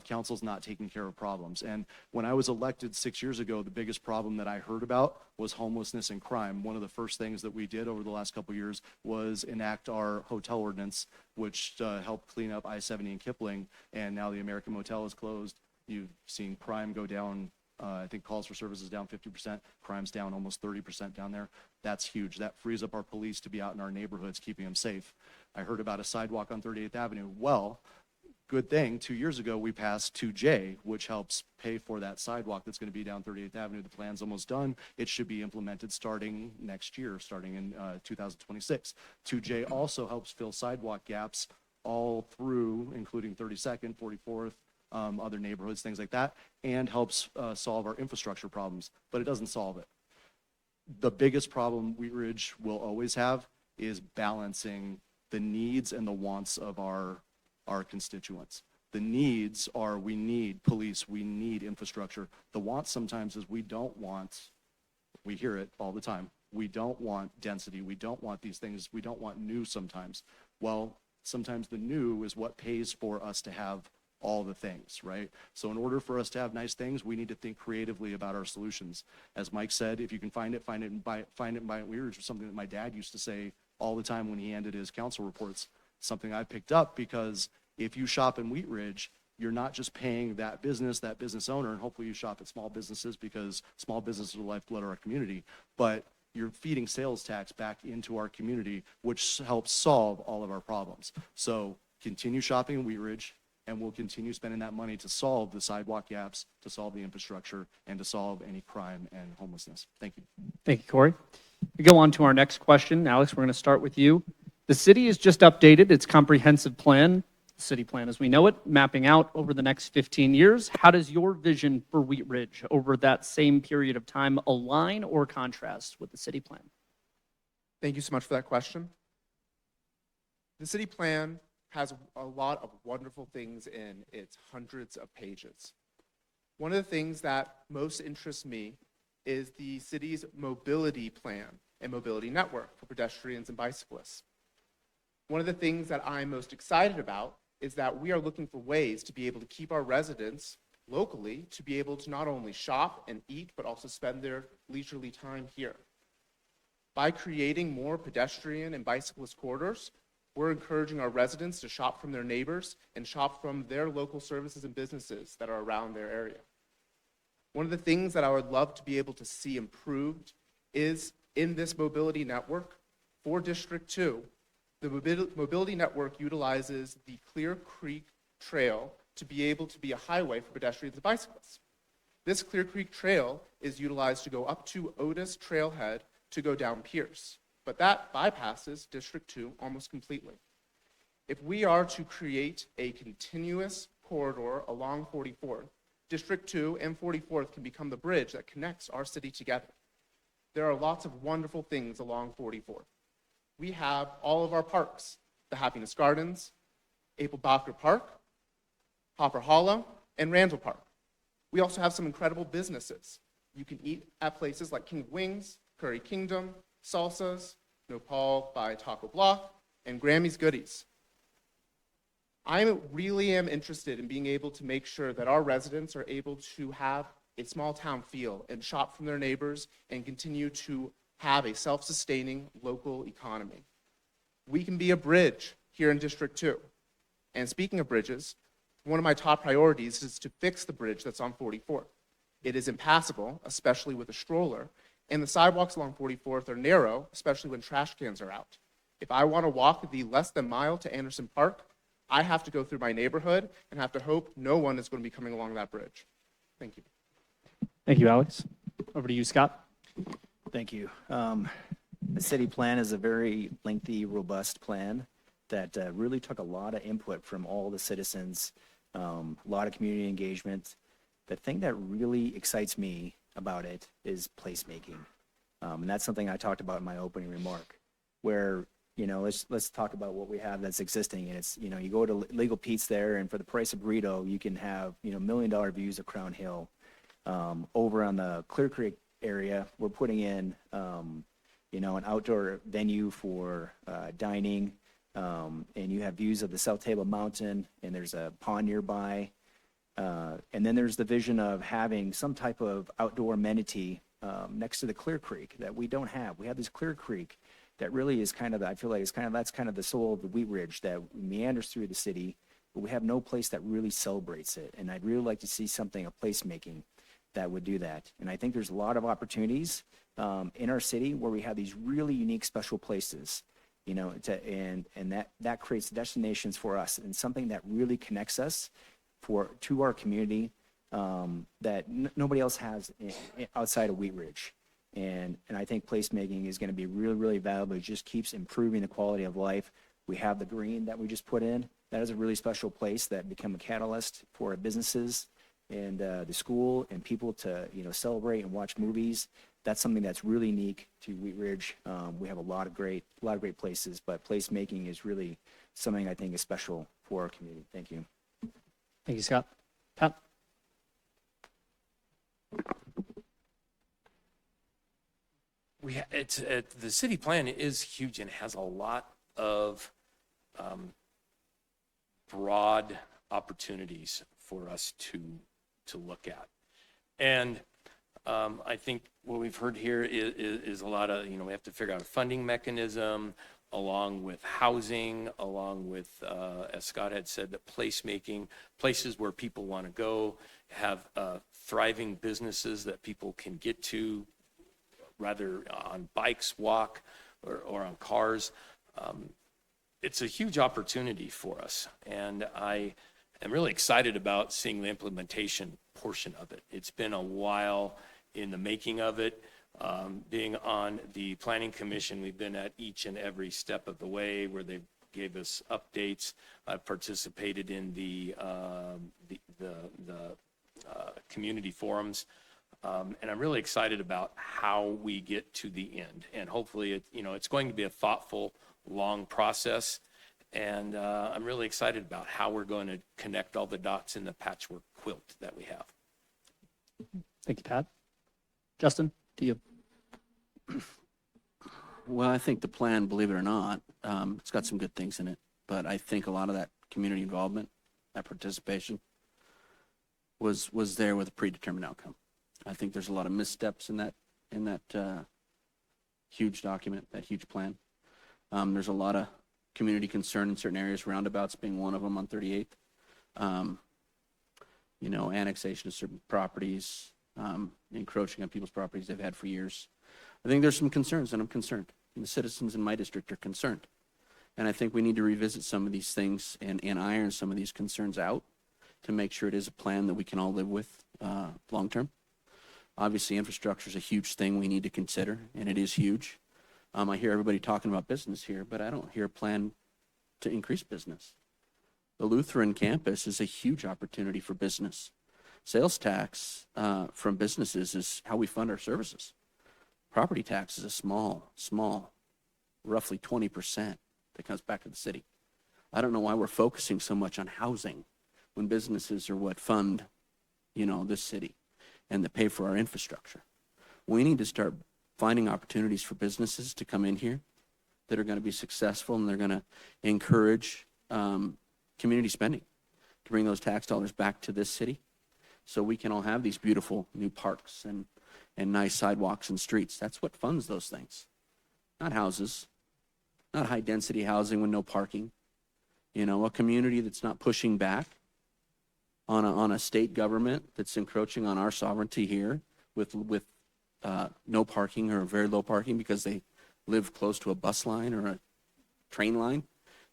councils not taking care of problems. And when I was elected 6 years ago, the biggest problem that I heard about was homelessness and crime. One of the first things that we did over the last couple of years was enact our hotel ordinance, which helped clean up I-70 and Kipling. And now the American Motel is closed. You've seen crime go down. I think calls for services down 50%. Crime's down almost 30% down there. That's huge. That frees up our police to be out in our neighborhoods, keeping them safe. I heard about a sidewalk on 38th Avenue. Well, good thing, 2 years ago, we passed 2J, which helps pay for that sidewalk that's going to be down 38th Avenue. The plan's almost done. It should be implemented starting next year, starting in 2026. 2J also helps fill sidewalk gaps all through, including 32nd, 44th, other neighborhoods, things like that, and helps solve our infrastructure problems, but it doesn't solve it. The biggest problem Wheat Ridge will always have is balancing the needs and the wants of our constituents. The needs are, we need police, we need infrastructure. The wants sometimes is we hear it all the time, we don't want density, we don't want these things, we don't want new sometimes. Well, sometimes the new is what pays for us to have all the things, right? So in order for us to have nice things, we need to think creatively about our solutions. As Mike said, if you can find it and buy it in Wheat Ridge, was something that my dad used to say all the time when he handed his council reports. Something I picked up because if you shop in Wheat Ridge, you're not just paying that business owner, and hopefully you shop at small businesses because small businesses are the lifeblood of our community, but you're feeding sales tax back into our community, which helps solve all of our problems. So continue shopping in Wheat Ridge, and we'll continue spending that money to solve the sidewalk gaps, to solve the infrastructure, and to solve any crime and homelessness. Thank you. Thank you, Corey. We go on to our next question. Alex, we're going to start with you. The city has just updated its comprehensive plan, city plan as we know it, mapping out over the next 15 years. How does your vision for Wheat Ridge over that same period of time align or contrast with the city plan? Thank you so much for that question. The city plan has a lot of wonderful things in its hundreds of pages. One of the things that most interests me is the city's mobility plan and mobility network for pedestrians and bicyclists. One of the things that I'm most excited about is that we are looking for ways to be able to keep our residents locally to be able to not only shop and eat, but also spend their leisurely time here. By creating more pedestrian and bicyclist corridors, we're encouraging our residents to shop from their neighbors and shop from their local services and businesses that are around their area. One of the things that I would love to be able to see improved is in this mobility network for District 2, the mobility network utilizes the Clear Creek Trail to be able to be a highway for pedestrians and bicyclists. This Clear Creek Trail is utilized to go up to Otis Trailhead to go down Pierce. But that bypasses District 2 almost completely. If we are to create a continuous corridor along 44th, District 2 and 44th can become the bridge that connects our city together. There are lots of wonderful things along 44th. We have all of our parks, the Happiness Gardens, Abel-Bacher Park, Hopper Hollow, and Randall Park. We also have some incredible businesses. You can eat at places like King of Wings, Curry Kingdom, Salsas, Nopal by Taco Block, and Grammy's Goodies. I really am interested in being able to make sure that our residents are able to have a small town feel and shop from their neighbors and continue to have a self-sustaining local economy. We can be a bridge here in District 2. And speaking of bridges, one of my top priorities is to fix the bridge that's on 44th. It is impassable, especially with a stroller, and the sidewalks along 44th are narrow, especially when trash cans are out. If I want to walk the less than mile to Anderson Park, I have to go through my neighborhood and have to hope no one is going to be coming along that bridge. Thank you. Thank you, Alex. Over to you, Scott. Thank you. The city plan is a very lengthy, robust plan that really took a lot of input from all the citizens, a lot of community engagement. The thing that really excites me about it is placemaking. And that's something I talked about in my opening remark, where, you know, let's talk about what we have that's existing. And it's, you know, you go to Legal Pete's there, and for the price of burrito, you can have, you know, $1 million views of Crown Hill. Over on the Clear Creek area, we're putting in, you know, an outdoor venue for dining, and you have views of the South Table Mountain, and there's a pond nearby. And then there's the vision of having some type of outdoor amenity next to the Clear Creek that we don't have. We have this Clear Creek that really is kind of, I feel like it's kind of, that's kind of the soul of the Wheat Ridge that meanders through the city, but we have no place that really celebrates it. And I'd really like to see something, a placemaking that would do that. And I think there's a lot of opportunities in our city where we have these really unique, special places, you know, and that creates destinations for us and something that really connects us to our community that nobody else has outside of Wheat Ridge. And I think placemaking is going to be really, really valuable. It just keeps improving the quality of life. We have the green that we just put in. That is a really special place that become a catalyst for businesses and the school and people to, you know, celebrate and watch movies. That's something that's really unique to Wheat Ridge. We have a lot of great places, but placemaking is really something I think is special for our community. Thank you. Thank you, Scott. Pat? The city plan is huge and has a lot of broad opportunities for us to look at. And I think what we've heard here is a lot of, you know, we have to figure out a funding mechanism along with housing, along with, as Scott had said, the placemaking, places where people want to go, have thriving businesses that people can get to, rather on bikes, walk, or on cars. It's a huge opportunity for us, and I am really excited about seeing the implementation portion of it. It's been a while in the making of it. Being on the Planning Commission, we've been at each and every step of the way where they gave us updates. I've participated in the community forums. And I'm really excited about how we get to the end. And hopefully, it's going to be a thoughtful, long process. And I'm really excited about how we're going to connect all the dots in the patchwork quilt that we have. Thank you, Pat. Justin, to you. Well, I think the plan, believe it or not, it's got some good things in it. But I think a lot of that community involvement, that participation, was there with a predetermined outcome. I think there's a lot of missteps in that huge document, that huge plan. There's a lot of community concern in certain areas, roundabouts being one of them on 38th. Annexation of certain properties, encroaching on people's properties they've had for years. I think there's some concerns, and I'm concerned. And the citizens in my district are concerned. And I think we need to revisit some of these things and iron some of these concerns out to make sure it is a plan that we can all live with long term. Obviously, infrastructure is a huge thing we need to consider, and it is huge. I hear everybody talking about business here, but I don't hear a plan to increase business. The Lutheran campus is a huge opportunity for business. Sales tax from businesses is how we fund our services. Property tax is a small, roughly 20% that comes back to the city. I don't know why we're focusing so much on housing when businesses are what fund, this city. and that pay for our infrastructure. We need to start finding opportunities for businesses to come in here that are going to be successful, and they're going to encourage community spending to bring those tax dollars back to this city so we can all have these beautiful new parks and nice sidewalks and streets. That's what funds those things, not houses, not high-density housing with no parking. You know, a community that's not pushing back on a state government that's encroaching on our sovereignty here with no parking or very low parking because they live close to a bus line or a train line.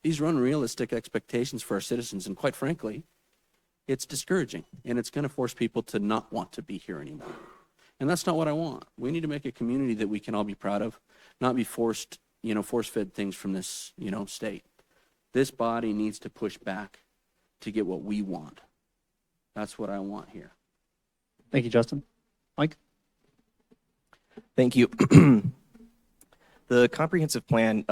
These are unrealistic expectations for our citizens, and quite frankly, it's discouraging, and it's going to force people to not want to be here anymore. And that's not what I want. We need to make a community that we can all be proud of, not be force-fed things from this, state. This body needs to push back to get what we want. That's what I want here. Thank you, Justin. Mike? Thank you. The comprehensive plan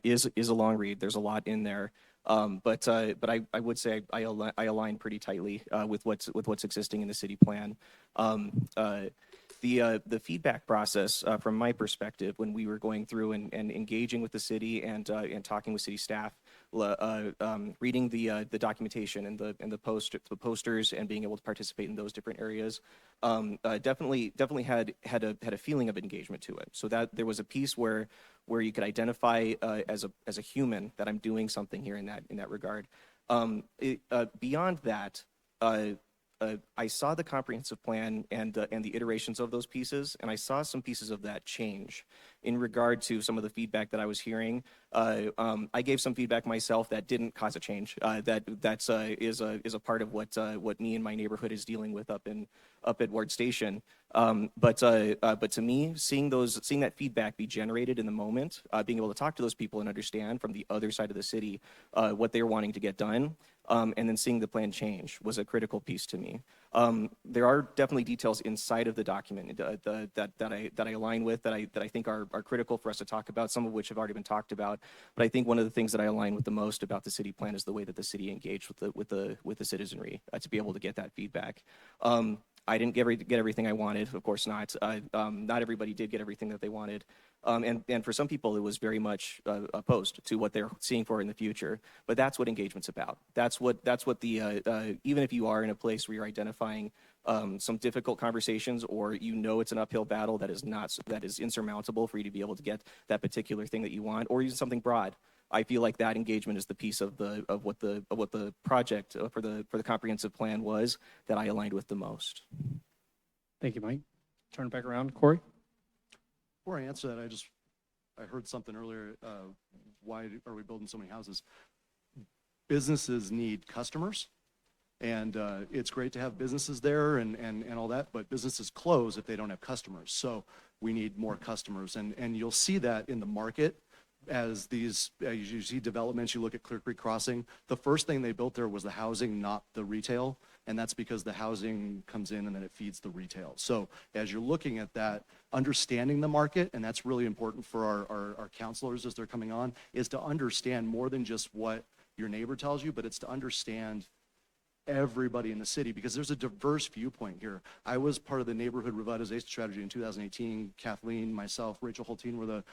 is a long read. There's a lot in there, but I would say I align pretty tightly with what's existing in the city plan. The feedback process, from my perspective, when we were going through and engaging with the city and talking with city staff, reading the documentation and the posters and being able to participate in those different areas, definitely had a feeling of engagement to it. So that there was a piece where you could identify as a human that I'm doing something here in that regard. Beyond that. I saw the comprehensive plan and the iterations of those pieces, and I saw some pieces of that change in regard to some of the feedback that I was hearing. I gave some feedback myself that didn't cause a change. That's is a part of what me and my neighborhood is dealing with up at Ward Station. But to me, seeing that feedback be generated in the moment, being able to talk to those people and understand from the other side of the city what they're wanting to get done, and then seeing the plan change was a critical piece to me. There are definitely details inside of the document that I align with, that I think are critical for us to talk about, some of which have already been talked about. But I think one of the things that I align with the most about the city plan is the way that the city engaged with the citizenry to be able to get that feedback. I didn't get everything I wanted, of course not. Not everybody did get everything that they wanted. And for some people, it was very much opposed to what they're seeing for in the future. But that's what engagement's about. That's what the, even if you are in a place where you're identifying some difficult conversations, or it's an uphill battle that is insurmountable for you to be able to get that particular thing that you want, or even something broad. I feel like that engagement is the piece of what the project for the comprehensive plan was that I aligned with the most. Thank you, Mike. Turn it back around. Corey? Before I answer that, I heard something earlier. Why are we building so many houses? Businesses need customers, and it's great to have businesses there and all that, but businesses close if they don't have customers. So we need more customers, and you'll see that in the market. As you see developments, you look at Clear Creek Crossing, the first thing they built there was the housing, not the retail. And that's because the housing comes in and then it feeds the retail. So as you're looking at that, understanding the market, and that's really important for our counselors as they're coming on, is to understand more than just what your neighbor tells you, but it's to understand everybody in the city, because there's a diverse viewpoint here. I was part of the neighborhood revitalization strategy in 2018. Kathleen, myself, Rachel Holteen were the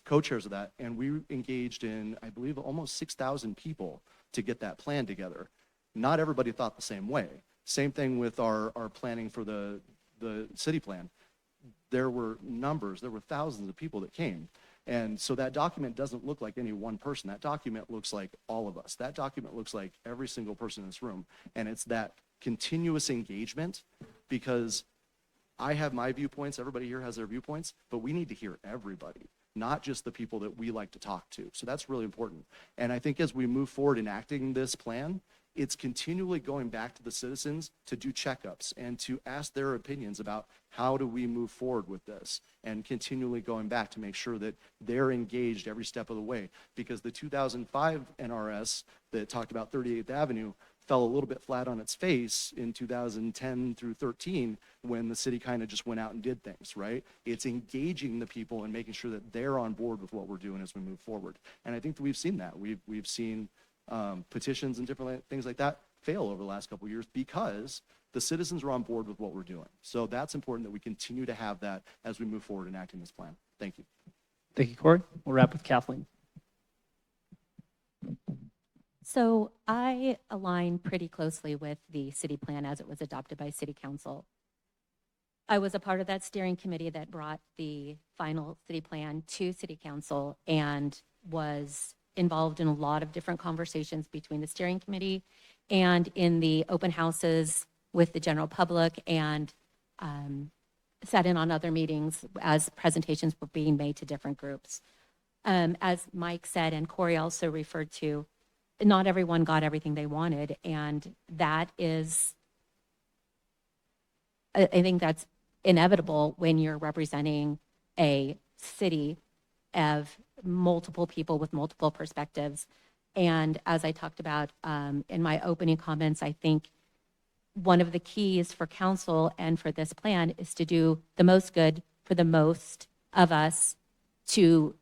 co-chairs of that, and we engaged in, I believe, almost 6,000 people to get that plan together. Not everybody thought the same way. Same thing with our planning for the city plan. There were thousands of people that came. And so that document doesn't look like any one person. That document looks like all of us. That document looks like every single person in this room. And it's that continuous engagement, because I have my viewpoints, everybody here has their viewpoints, but we need to hear everybody, not just the people that we like to talk to. So that's really important. And I think as we move forward in acting this plan, it's continually going back to the citizens to do checkups and to ask their opinions about how do we move forward with this, and continually going back to make sure that they're engaged every step of the way. Because the 2005 NRS that talked about 38th Avenue fell a little bit flat on its face in 2010 through 13 when the city kind of just went out and did things, right? It's engaging the people and making sure that they're on board with what we're doing as we move forward. And I think that we've seen that. We've seen petitions and different things like that. fail over the last couple of years because the citizens are on board with what we're doing. So that's important that we continue to have that as we move forward in acting this plan. Thank you. Thank you, Corey. We'll wrap with Kathleen. So I align pretty closely with the city plan as it was adopted by City Council. I was a part of that steering committee that brought the final city plan to City Council and was involved in a lot of different conversations between the steering committee and in the open houses with the general public, and sat in on other meetings as presentations were being made to different groups. As Mike said, and Corey also referred to, not everyone got everything they wanted, and that is, I think that's inevitable when you're representing a city of multiple people with multiple perspectives. And as I talked about in my opening comments, I think one of the keys for council and for this plan is to do the most good for the most of us to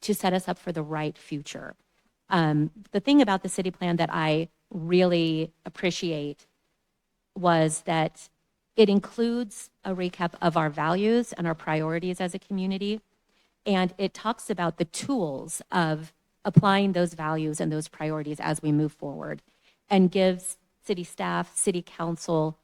set us up for the right future. The thing about the city plan that I really appreciate was that it includes a recap of our values and our priorities as a community, and it talks about the tools of applying those values and those priorities as we move forward, and gives city staff, city council,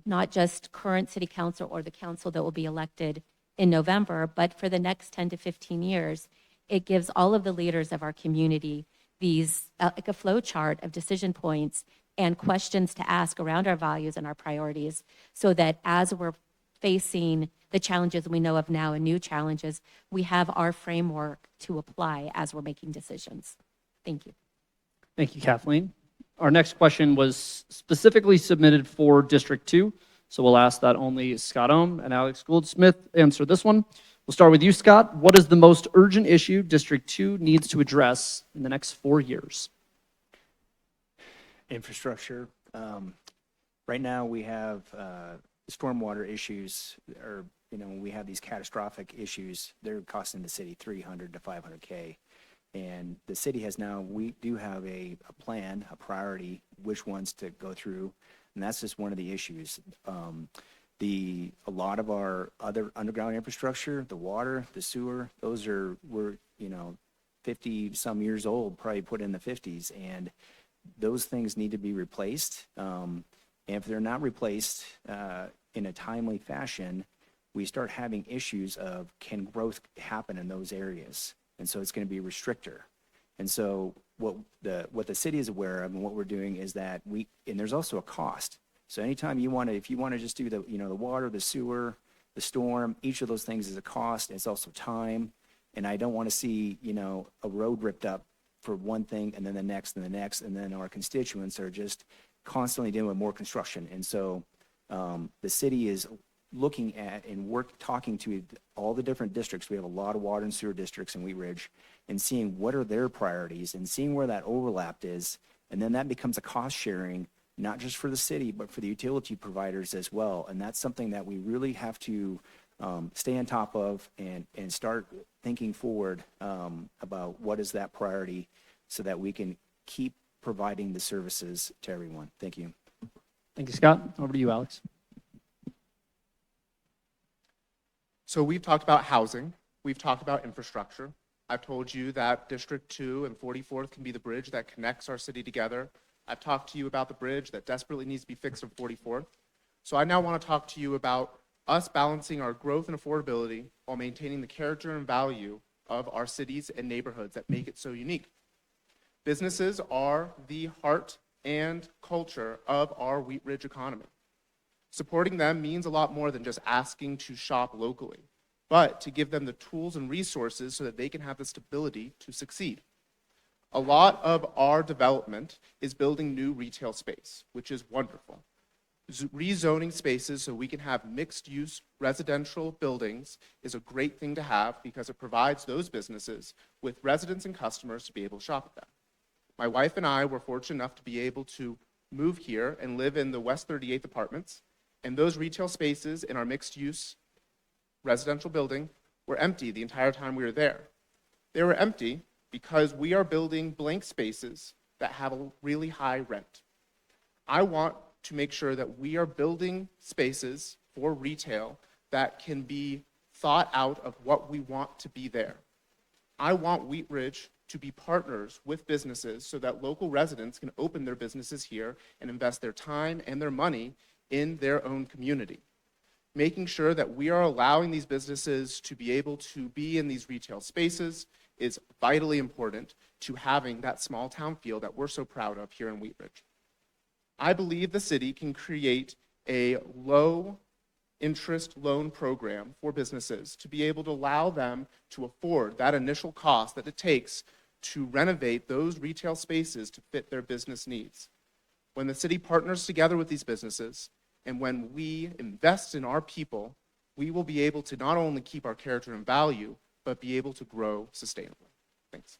not just current city council or the council that will be elected in November, but for the next 10 to 15 years, it gives all of the leaders of our community these, like a flow chart of decision points and questions to ask around our values and our priorities, so that as we're facing the challenges we know of now and new challenges, we have our framework to apply as we're making decisions. Thank you. Thank you, Kathleen. Our next question was specifically submitted for District 2, so we'll ask that only Scott Ohm and Alex Goldsmith answer this one. We'll start with you, Scott. What is the most urgent issue District 2 needs to address in the next 4 years? Infrastructure. Right now, we have stormwater issues, or when we have these catastrophic issues, they're costing the city $300 to $500K. And the city has now, we do have a plan, a priority, which ones to go through, and that's just one of the issues. A lot of our other underground infrastructure, the water, the sewer, we're 50 some years old, probably put in the 50s, and those things need to be replaced. And if they're not replaced in a timely fashion, we start having issues of, can growth happen in those areas? And so it's going to be a restrictor. And so what the city is aware of and what we're doing is that and there's also a cost. So anytime if you want to just do the water, the sewer, the storm, each of those things is a cost. It's also time. And I don't want to see, a road ripped up for one thing and then the next and the next. And then our constituents are just constantly dealing with more construction. And so the city is looking at and talking to all the different districts. We have a lot of water and sewer districts in Wheat Ridge, and seeing what are their priorities and seeing where that overlap is. And then that becomes a cost sharing, not just for the city, but for the utility providers as well. And that's something that we really have to stay on top of and start thinking forward about what is that priority, so that we can keep providing the services to everyone. Thank you. Thank you, Scott. Over to you, Alex. So we've talked about housing, we've talked about infrastructure. I've told you that District 2 and 44th can be the bridge that connects our city together. I've talked to you about the bridge that desperately needs to be fixed on 44th. So I now want to talk to you about us balancing our growth and affordability while maintaining the character and value of our cities and neighborhoods that make it so unique. Businesses are the heart and culture of our Wheat Ridge economy. Supporting them means a lot more than just asking to shop locally, but to give them the tools and resources so that they can have the stability to succeed. A lot of our development is building new retail space, which is wonderful. Rezoning spaces so we can have mixed-use residential buildings is a great thing to have, because it provides those businesses with residents and customers to be able to shop at them. My wife and I were fortunate enough to be able to move here and live in the West 38th apartments, and those retail spaces in our mixed-use residential building were empty the entire time we were there. They were empty because we are building blank spaces that have a really high rent. I want to make sure that we are building spaces for retail that can be thought out of what we want to be there. I want Wheat Ridge to be partners with businesses so that local residents can open their businesses here and invest their time and their money in their own community. Making sure that we are allowing these businesses to be able to be in these retail spaces is vitally important to having that small town feel that we're so proud of here in Wheat Ridge. I believe the city can create a low interest loan program for businesses to be able to allow them to afford that initial cost that it takes to renovate those retail spaces to fit their business needs. When the city partners together with these businesses and when we invest in our people, we will be able to not only keep our character and value, but be able to grow sustainably. Thanks.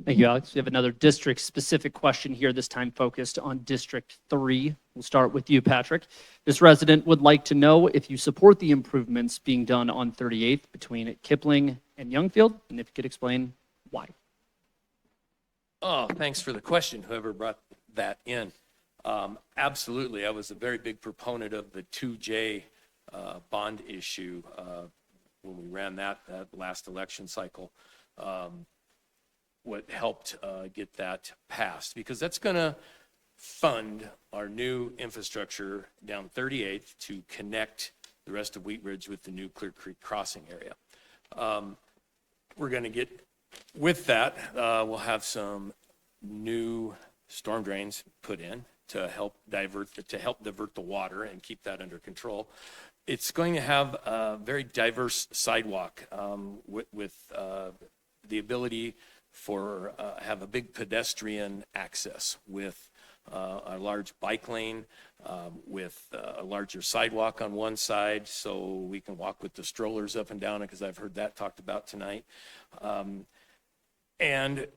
Thank you, Alex. We have another district-specific question here, this time focused on District 3. We'll start with you, Patrick. This resident would like to know if you support the improvements being done on 38th between Kipling and Youngfield, and if you could explain why. Oh, thanks for the question, whoever brought that in. Absolutely, I was a very big proponent of the 2J bond issue when we ran that last election cycle. What helped get that passed, because that's going to fund our new infrastructure down 38th to connect the rest of Wheat Ridge with the new Clear Creek crossing area. We're going to get, with that, we'll have some new storm drains put in to help divert the water and keep that under control. It's going to have a very diverse sidewalk with the ability for have a big pedestrian access with a large bike lane, with a larger sidewalk on one side so we can walk with the strollers up and down it, because I've heard that talked about tonight. And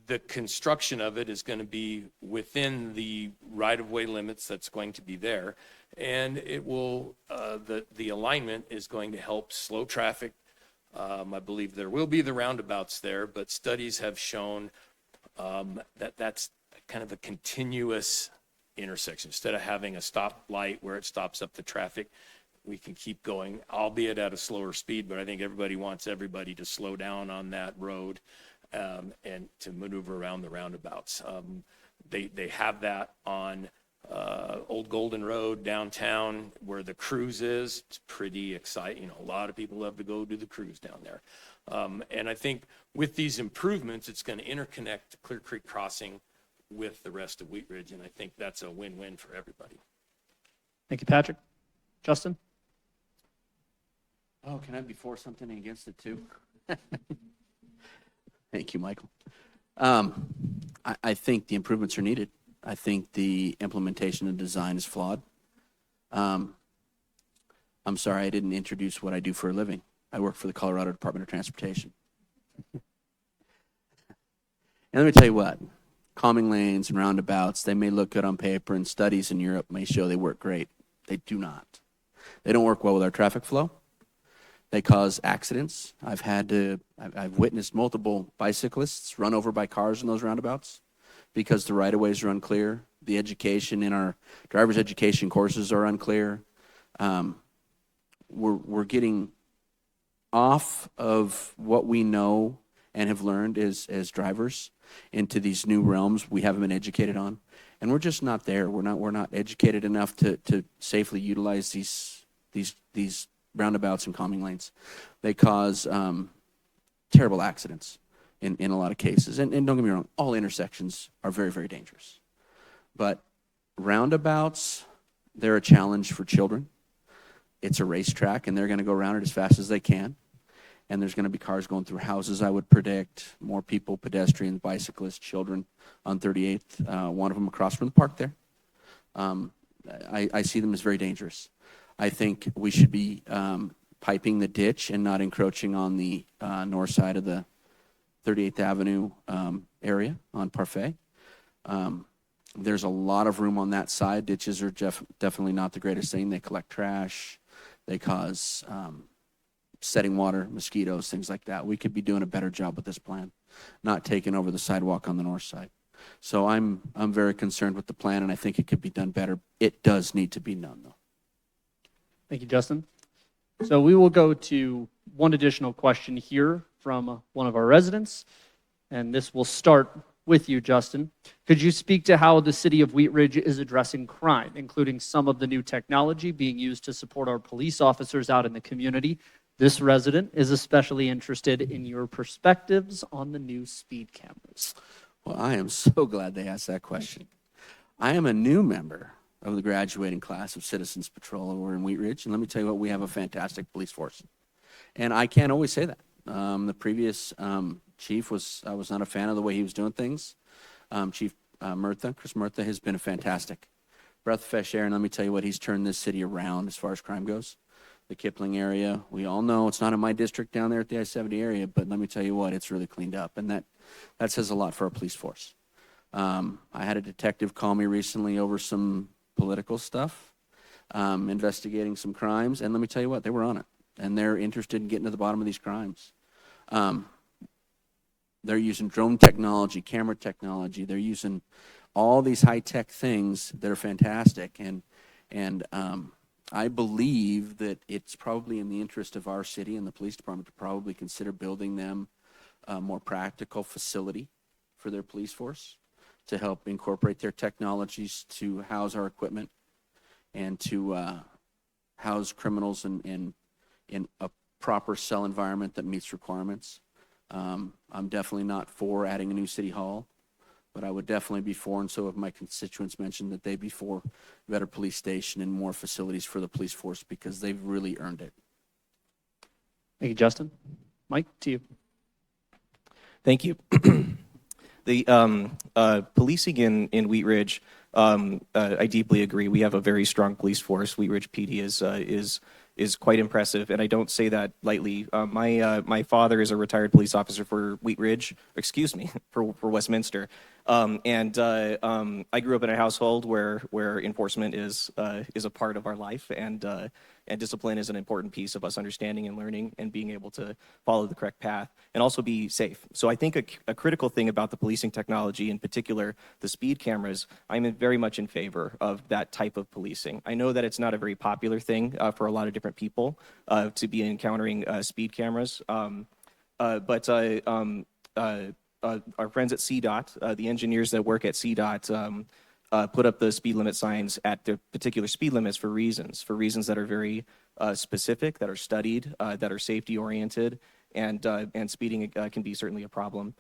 the construction of it is going to be within the right-of-way limits that's going to be there. And it will, the alignment is going to help slow traffic. I believe there will be the roundabouts there, but studies have shown that that's kind of a continuous intersection. Instead of having a stoplight where it stops up the traffic, we can keep going, albeit at a slower speed, but I think everybody wants everybody to slow down on that road and to maneuver around the roundabouts. They have that on Old Golden Road downtown where the cruise is. It's pretty exciting. You know, a lot of people love to go do the cruise down there. And I think with these improvements, it's going to interconnect Clear Creek Crossing with the rest of Wheat Ridge, and I think that's a win-win for everybody. Thank you, Patrick. Justin? Oh, can I be for something against it too? Thank you, Michael. I think the improvements are needed. I think the implementation and design is flawed. I'm sorry I didn't introduce what I do for a living. I work for the Colorado Department of Transportation. And let me tell you what, calming lanes and roundabouts, they may look good on paper, and studies in Europe may show they work great. They do not. They don't work well with our traffic flow. They cause accidents. I've witnessed multiple bicyclists run over by cars in those roundabouts because the right-of-ways are unclear. The education in our driver's education courses are unclear. We're getting off of what we know and have learned as drivers into these new realms we haven't been educated on, and we're just not there. We're not educated enough to safely utilize these roundabouts and calming lanes. They cause terrible accidents in a lot of cases. And don't get me wrong, all intersections are very, very dangerous. But roundabouts, they're a challenge for children. It's a racetrack, and they're going to go around it as fast as they can. And there's going to be cars going through houses, I would predict, more people, pedestrians, bicyclists, children on 38th, one of them across from the park there. I see them as very dangerous. I think we should be piping the ditch and not encroaching on the north side of the 38th Avenue area on Parfait. There's a lot of room on that side. Ditches are definitely not the greatest thing. They collect trash. They cause setting water, mosquitoes, things like that. We could be doing a better job with this plan, not taking over the sidewalk on the north side. So I'm very concerned with the plan, and I think it could be done better. It does need to be done, though. Thank you, Justin. So we will go to one additional question here from one of our residents, and this will start with you, Justin. Could you speak to how the city of Wheat Ridge is addressing crime, including some of the new technology being used to support our police officers out in the community? This resident is especially interested in your perspectives on the new speed cameras. Well, I am so glad they asked that question. I am a new member of the graduating class of Citizens Patrol over in Wheat Ridge, and let me tell you what, we have a fantastic police force. And I can't always say that. The previous chief I was not a fan of the way he was doing things. Chief Chris Murtha has been a fantastic breath of fresh air, and let me tell you what, he's turned this city around as far as crime goes. The Kipling area, we all know it's not in my district down there at the I-70 area, but let me tell you what, it's really cleaned up, and that says a lot for our police force. I had a detective call me recently over some political stuff, investigating some crimes, and let me tell you what, they were on it, and they're interested in getting to the bottom of these crimes. They're using drone technology, camera technology. They're using all these high-tech things that are fantastic, and I believe that it's probably in the interest of our city and the police department to probably consider building them a more practical facility for their police force to help incorporate their technologies to house our equipment and to house criminals in a proper cell environment that meets requirements. I'm definitely not for adding a new city hall, but I would definitely be for, and so have my constituents mentioned, that they be for a better police station and more facilities for the police force because they've really earned it. Thank you, Justin. Mike, to you. Thank you. The policing in Wheat Ridge, I deeply agree. We have a very strong police force. Wheat Ridge PD is quite impressive, and I don't say that lightly. My father is a retired police officer for Wheat Ridge, for Westminster, and I grew up in a household where enforcement is a part of our life, and discipline is an important piece of us understanding and learning and being able to follow the correct path and also be safe. So I think a critical thing about the policing technology, in particular the speed cameras, I'm very much in favor of that type of policing. I know that it's not a very popular thing for a lot of different people to be encountering speed cameras, but our friends at CDOT, the engineers that work at CDOT, put up the speed limit signs at the particular speed limits for reasons that are very specific, that are studied, that are safety oriented, and speeding can be certainly a problem.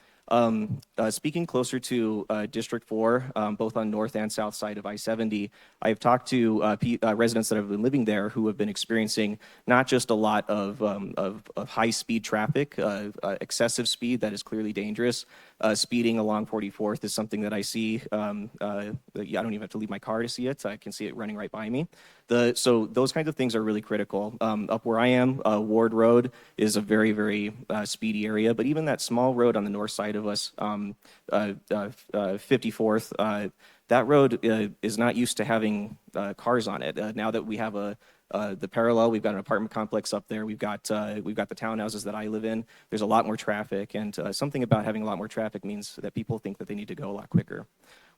Speaking closer to District 4, both on north and south side of I-70, I've talked to residents that have been living there who have been experiencing not just a lot of high-speed traffic, excessive speed that is clearly dangerous. Speeding along 44th is something that I see. I don't even have to leave my car to see it. I can see it running right by me. So those kinds of things are really critical. Up where I am, Ward Road is a very, very speedy area, but even that small road on the north side of us, 54th, that road is not used to having cars on it. Now that we have the parallel, we've got an apartment complex up there. We've got the townhouses that I live in. There's a lot more traffic, and something about having a lot more traffic means that people think that they need to go a lot quicker.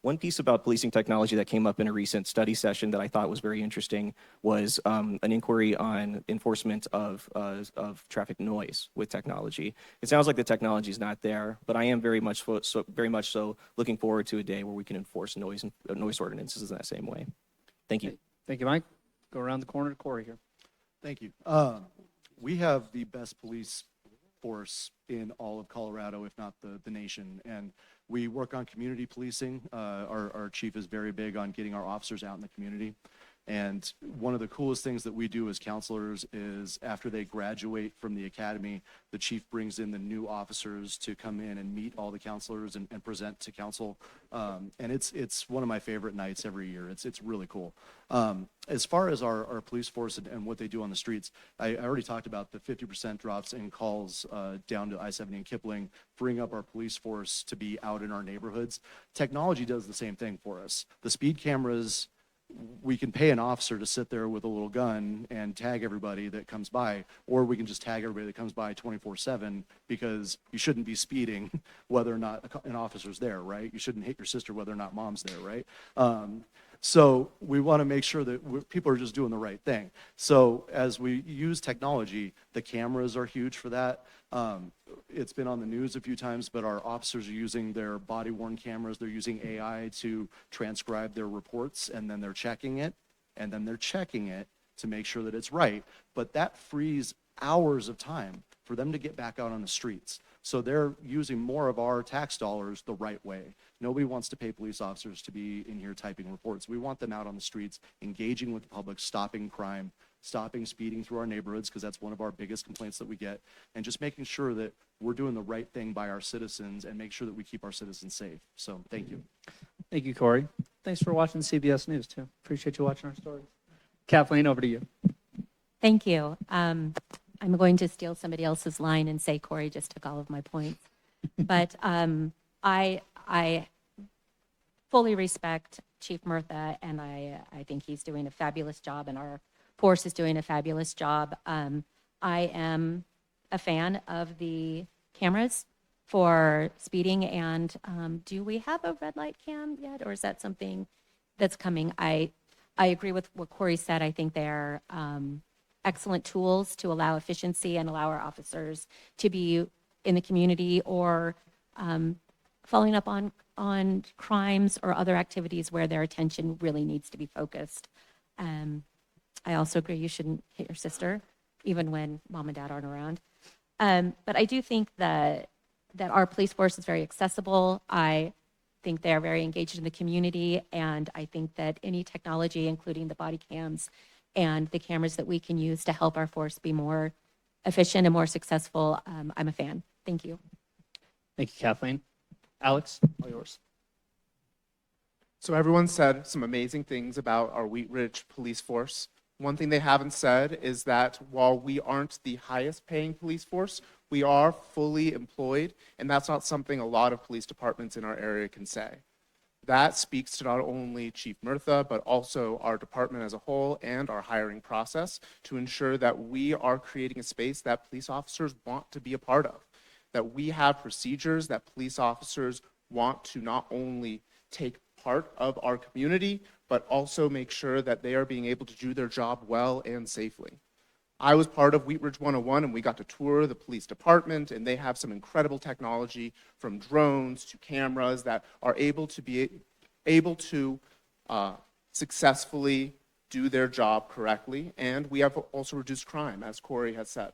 One piece about policing technology that came up in a recent study session that I thought was very interesting was an inquiry on enforcement of traffic noise with technology. It sounds like the technology is not there, but I am very much so looking forward to a day where we can enforce noise ordinances in that same way. Thank you. Thank you, Mike. Go around the corner to Corey here. Thank you. We have the best police force in all of Colorado, if not the nation. And we work on community policing. Our chief is very big on getting our officers out in the community. And one of the coolest things that we do as counselors is after they graduate from the academy, the chief brings in the new officers to come in and meet all the counselors and present to council. And it's one of my favorite nights every year. It's really cool. As far as our police force and what they do on the streets, I already talked about the 50% drops in calls down to I-70 and Kipling, freeing up our police force to be out in our neighborhoods. Technology does the same thing for us. The speed cameras we can pay an officer to sit there with a little gun and tag everybody that comes by, or we can just tag everybody that comes by 24/7, because you shouldn't be speeding whether or not an officer's there, right? You shouldn't hit your sister whether or not mom's there, right? So we want to make sure that people are just doing the right thing. So as we use technology, the cameras are huge for that. It's been on the news a few times, but our officers are using their body-worn cameras. They're using AI to transcribe their reports, and then they're checking it, and then they're checking it to make sure that it's right. But that frees hours of time for them to get back out on the streets. So they're using more of our tax dollars the right way. Nobody wants to pay police officers to be in here typing reports. We want them out on the streets, engaging with the public, stopping crime, stopping speeding through our neighborhoods, because that's one of our biggest complaints that we get, and just making sure that we're doing the right thing by our citizens and make sure that we keep our citizens safe. So thank you. Thank you, Corey. Thanks for watching CBS News, too. Appreciate you watching our stories. Kathleen, over to you. Thank you. I'm going to steal somebody else's line and say Corey just took all of my points. But I fully respect Chief Murtha, and I think he's doing a fabulous job, and our force is doing a fabulous job. I am a fan of the cameras for speeding, and do we have a red light cam yet, or is that something that's coming? I agree with what Corey said. I think they're excellent tools to allow efficiency and allow our officers to be in the community or following up on crimes or other activities where their attention really needs to be focused. I also agree you shouldn't hit your sister, even when mom and dad aren't around. But I do think that our police force is very accessible. I think they're very engaged in the community, and I think that any technology, including the body cams and the cameras that we can use to help our force be more efficient and more successful, I'm a fan. Thank you. Thank you, Kathleen. Alex, all yours. So everyone said some amazing things about our Wheat Ridge police force. One thing they haven't said is that while we aren't the highest paying police force, we are fully employed, and that's not something a lot of police departments in our area can say. That speaks to not only Chief Murtha, but also our department as a whole and our hiring process to ensure that we are creating a space that police officers want to be a part of, that we have procedures that police officers want to not only take part of our community, but also make sure that they are being able to do their job well and safely. I was part of Wheat Ridge 101, and we got to tour the police department, and they have some incredible technology from drones to cameras that are able to successfully do their job correctly, and we have also reduced crime, as Corey has said.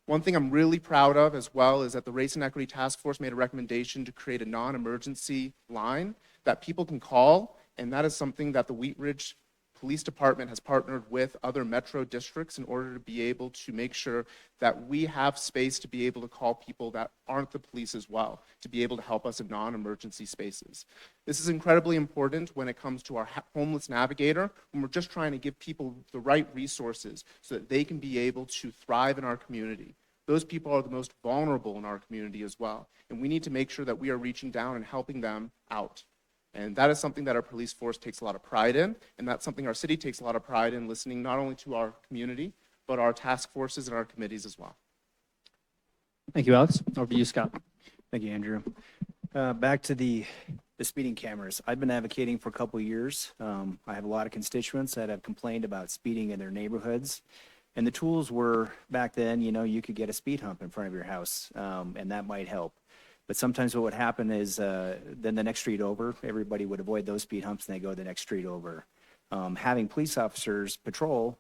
One thing I'm really proud of as well is that the Race and Equity Task Force made a recommendation to create a non-emergency line that people can call, and that is something that the Wheat Ridge Police Department has partnered with other metro districts in order to be able to make sure that we have space to be able to call people that aren't the police as well, to be able to help us in non-emergency spaces. This is incredibly important when it comes to our homeless navigator, when we're just trying to give people the right resources so that they can be able to thrive in our community. Those people are the most vulnerable in our community as well, and we need to make sure that we are reaching down and helping them out. And that is something that our police force takes a lot of pride in, and that's something our city takes a lot of pride in, listening not only to our community, but our task forces and our committees as well. Thank you, Alex. Over to you, Scott. Thank you, Andrew. Back to the speeding cameras. I've been advocating for a couple of years. I have a lot of constituents that have complained about speeding in their neighborhoods. And the tools were, back then, you could get a speed hump in front of your house, and that might help. But sometimes what would happen is then the next street over, everybody would avoid those speed humps and they go the next street over. Having police officers patrol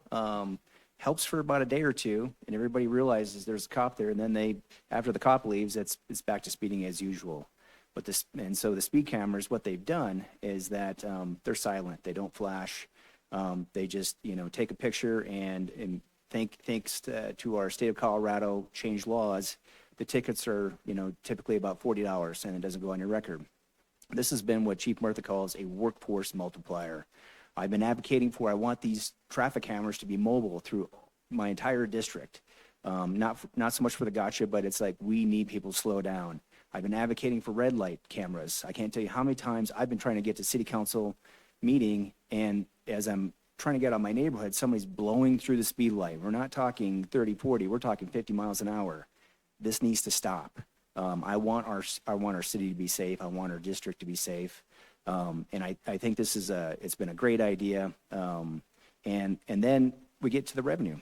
helps for about a day or two, and everybody realizes there's a cop there, and then after the cop leaves, it's back to speeding as usual. And so the speed cameras, what they've done is that they're silent. They don't flash. They just take a picture, and thanks to our state of Colorado changed laws, the tickets are, typically about $40, and it doesn't go on your record. This has been what Chief Murtha calls a workforce multiplier. I've been advocating I want these traffic cameras to be mobile through my entire district. Not so much for the gotcha, but it's like we need people to slow down. I've been advocating for red light cameras. I can't tell you how many times I've been trying to get to city council meeting, And as I'm trying to get out of my neighborhood, somebody's blowing through the speed light. We're not talking 30, 40, we're talking 50 miles an hour. This needs to stop. I want our city to be safe. I want our district to be safe. And I think this is it's been a great idea. And then we get to the revenue.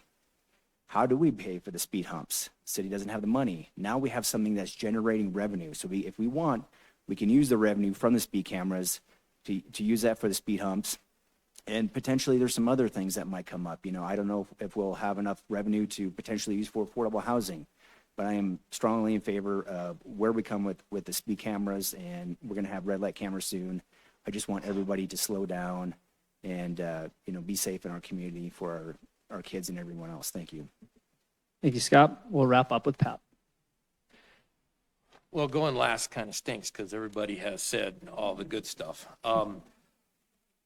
How do we pay for the speed humps? City doesn't have the money. Now we have something that's generating revenue. So if we want, we can use the revenue from the speed cameras to use that for the speed humps. And potentially there's some other things that might come up. You know, I don't know if we'll have enough revenue to potentially use for affordable housing, but I am strongly in favor of where we come with the speed cameras, and we're going to have red light cameras soon. I just want everybody to slow down and, you know, be safe in our community for our kids and everyone else. Thank you. Thank you, Scott. We'll wrap up with Pat. Well, going last kind of stinks because everybody has said all the good stuff.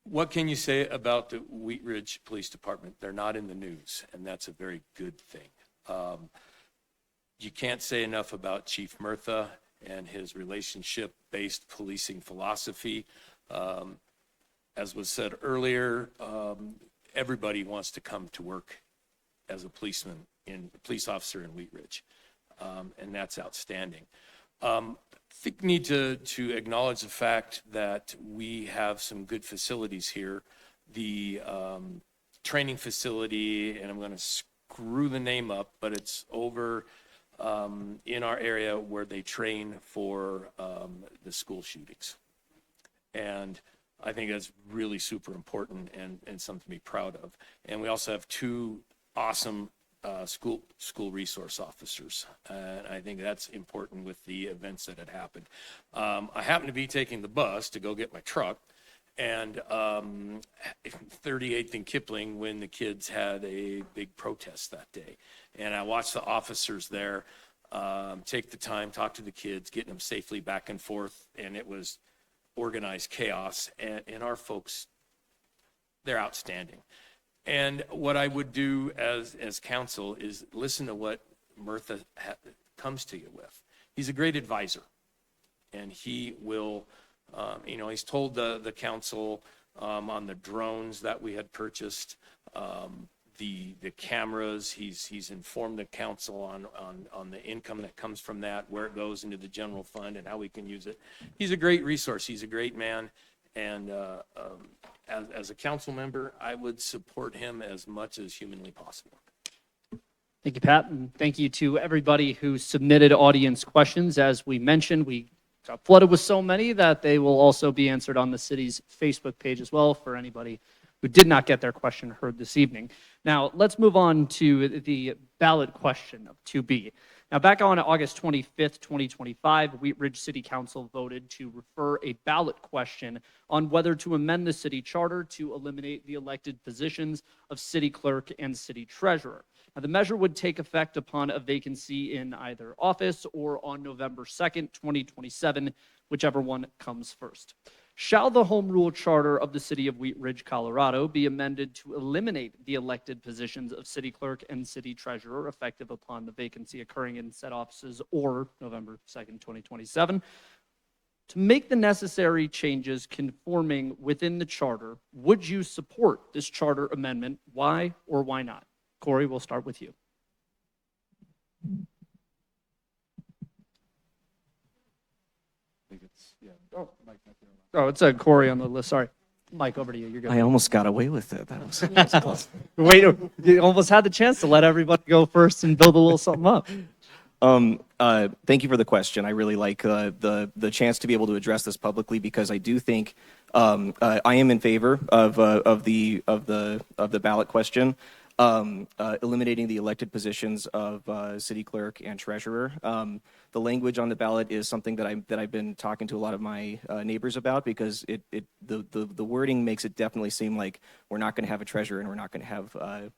What can you say about the Wheat Ridge Police Department? They're not in the news, and that's a very good thing. You can't say enough about Chief Murtha and his relationship-based policing philosophy. As was said earlier, everybody wants to come to work as a police officer in Wheat Ridge, and that's outstanding. I think we need to acknowledge the fact that we have some good facilities here. The training facility, and I'm going to screw the name up, but it's over in our area where they train for the school shootings. And I think that's really super important and something to be proud of. And we also have two awesome school resource officers. And I think that's important with the events that had happened. I happened to be taking the bus to go get my truck, and 38th and Kipling when the kids had a big protest that day. And I watched the officers there take the time, talk to the kids, getting them safely back and forth, and it was organized chaos. And our folks, they're outstanding. And what I would do as counsel is listen to what Murtha comes to you with. He's a great advisor, and he will, he's told the council on the drones that we had purchased, the cameras. He's informed the council on the income that comes from that, where it goes into the general fund, and how we can use it. He's a great resource. He's a great man. And as a council member, I would support him as much as humanly possible. Thank you, Pat, and thank you to everybody who submitted audience questions. As we mentioned, we got flooded with so many that they will also be answered on the city's Facebook page as well for anybody who did not get their question heard this evening. Now, let's move on to the ballot question of 2B. Now, back on August 25th, 2025, Wheat Ridge City Council voted to refer a ballot question on whether to amend the city charter to eliminate the elected positions of city clerk and city treasurer. Now, the measure would take effect upon a vacancy in either office or on November 2nd, 2027, whichever one comes first. Shall the home rule charter of the city of Wheat Ridge, Colorado be amended to eliminate the elected positions of city clerk and city treasurer effective upon the vacancy occurring in said offices or November 2nd, 2027? To make the necessary changes conforming within the charter, would you support this charter amendment? Why or why not? Corey, we'll start with you. Oh, it said Corey on the list. Sorry. Mike, over to you. You're good. I almost got away with it. That was close. Wait, you almost had the chance to let everybody go first and build a little something up. Thank you for the question. I really like the chance to be able to address this publicly, because I do think I am in favor of the ballot question. Eliminating the elected positions of city clerk and treasurer. The language on the ballot is something that I've been talking to a lot of my neighbors about, because the wording makes it definitely seem like we're not going to have a treasurer and we're not going to have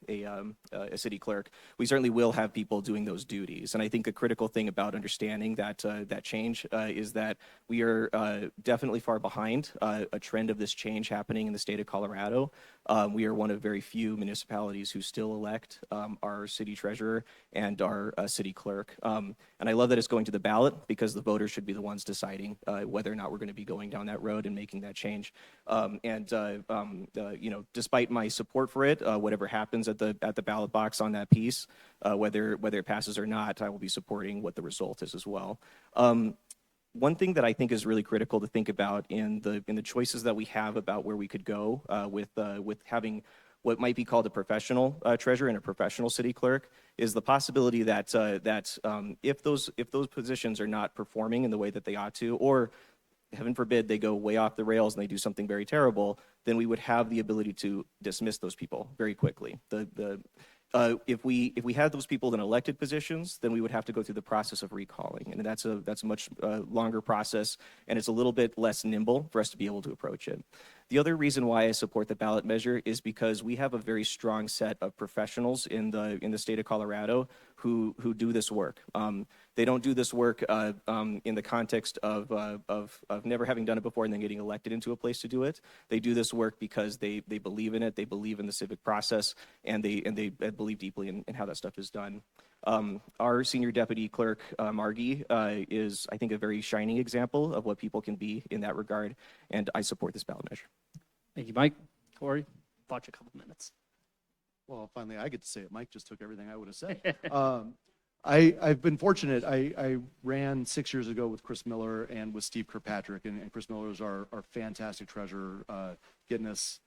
a city clerk. We certainly will have people doing those duties, and I think a critical thing about understanding that change is that we are definitely far behind a trend of this change happening in the state of Colorado. We are one of very few municipalities who still elect our city treasurer and our city clerk, and I love that it's going to the ballot because the voters should be the ones deciding whether or not we're going to be going down that road and making that change. Despite my support for it, whatever happens at the ballot box on that piece, whether it passes or not, I will be supporting what the result is as well. One thing that I think is really critical to think about in the choices that we have about where we could go with having what might be called a professional treasurer and a professional city clerk is the possibility that if those positions are not performing in the way that they ought to, or heaven forbid they go way off the rails and they do something very terrible, then we would have the ability to dismiss those people very quickly. If we had those people in elected positions, then we would have to go through the process of recalling, and that's a much longer process, and it's a little bit less nimble for us to be able to approach it. The other reason why I support the ballot measure is because we have a very strong set of professionals in the state of Colorado who do this work. They don't do this work in the context of never having done it before and then getting elected into a place to do it. They do this work because they believe in it, they believe in the civic process, and they believe deeply in how that stuff is done. Our senior deputy clerk, Margie, is, I think, a very shining example of what people can be in that regard, and I support this ballot measure. Thank you, Mike. Corey, thought you a couple minutes. Well, finally, I get to say it. Mike just took everything I would have said. I've been fortunate. I ran 6 years ago with Chris Miller and with Steve Kirkpatrick, and Chris Miller is our fantastic treasurer, getting us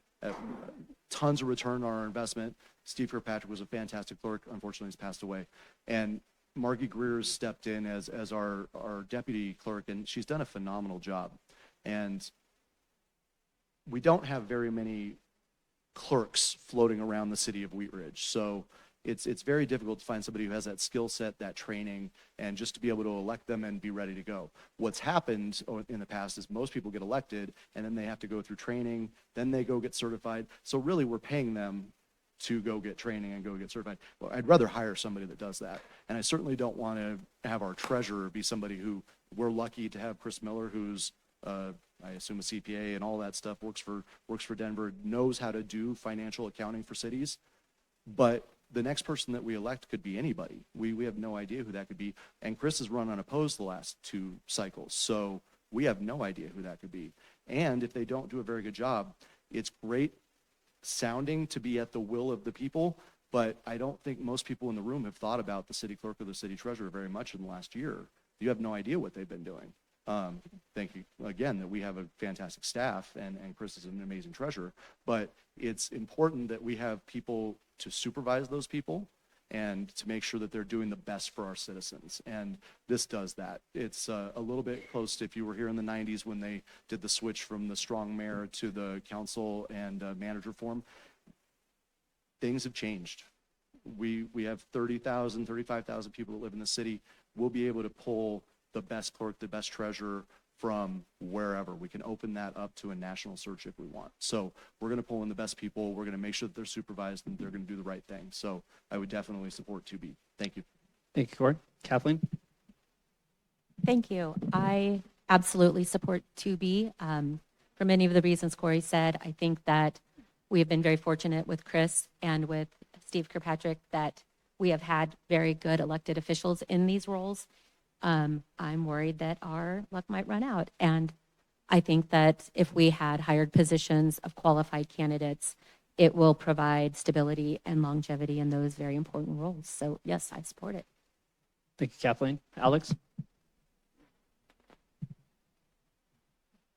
tons of return on our investment. Steve Kirkpatrick was a fantastic clerk. Unfortunately, he's passed away. And Margie Greer stepped in as our deputy clerk, and she's done a phenomenal job. And we don't have very many clerks floating around the city of Wheat Ridge. So it's very difficult to find somebody who has that skill set, that training, and just to be able to elect them and be ready to go. What's happened in the past is most people get elected and then they have to go through training, then they go get certified. So really we're paying them to go get training and go get certified. Well, I'd rather hire somebody that does that. And I certainly don't want to have our treasurer be somebody who, we're lucky to have Chris Miller, who's I assume a CPA and all that stuff, works for Denver, knows how to do financial accounting for cities. But the next person that we elect could be anybody. We have no idea who that could be. And Chris has run unopposed the last 2 cycles. So we have no idea who that could be. And if they don't do a very good job, it's great sounding to be at the will of the people, but I don't think most people in the room have thought about the city clerk or the city treasurer very much in the last year. You have no idea what they've been doing. Thank you again that we have a fantastic staff and Chris is an amazing treasurer, but it's important that we have people to supervise those people and to make sure that they're doing the best for our citizens. And this does that. It's a little bit close to if you were here in the 90s when they did the switch from the strong mayor to the council and manager form. Things have changed. We have 30,000, 35,000 people that live in the city. We'll be able to pull the best clerk, the best treasurer from wherever. We can open that up to a national search if we want. So we're going to pull in the best people. We're going to make sure that they're supervised and they're going to do the right thing. So I would definitely support 2B. Thank you. Thank you, Corey. Kathleen? Thank you. I absolutely support 2B. For many of the reasons Corey said, I think that we have been very fortunate with Chris and with Steve Kirkpatrick that we have had very good elected officials in these roles. I'm worried that our luck might run out. And I think that if we had hired positions of qualified candidates, it will provide stability and longevity in those very important roles. So yes, I support it. Thank you, Kathleen. Alex?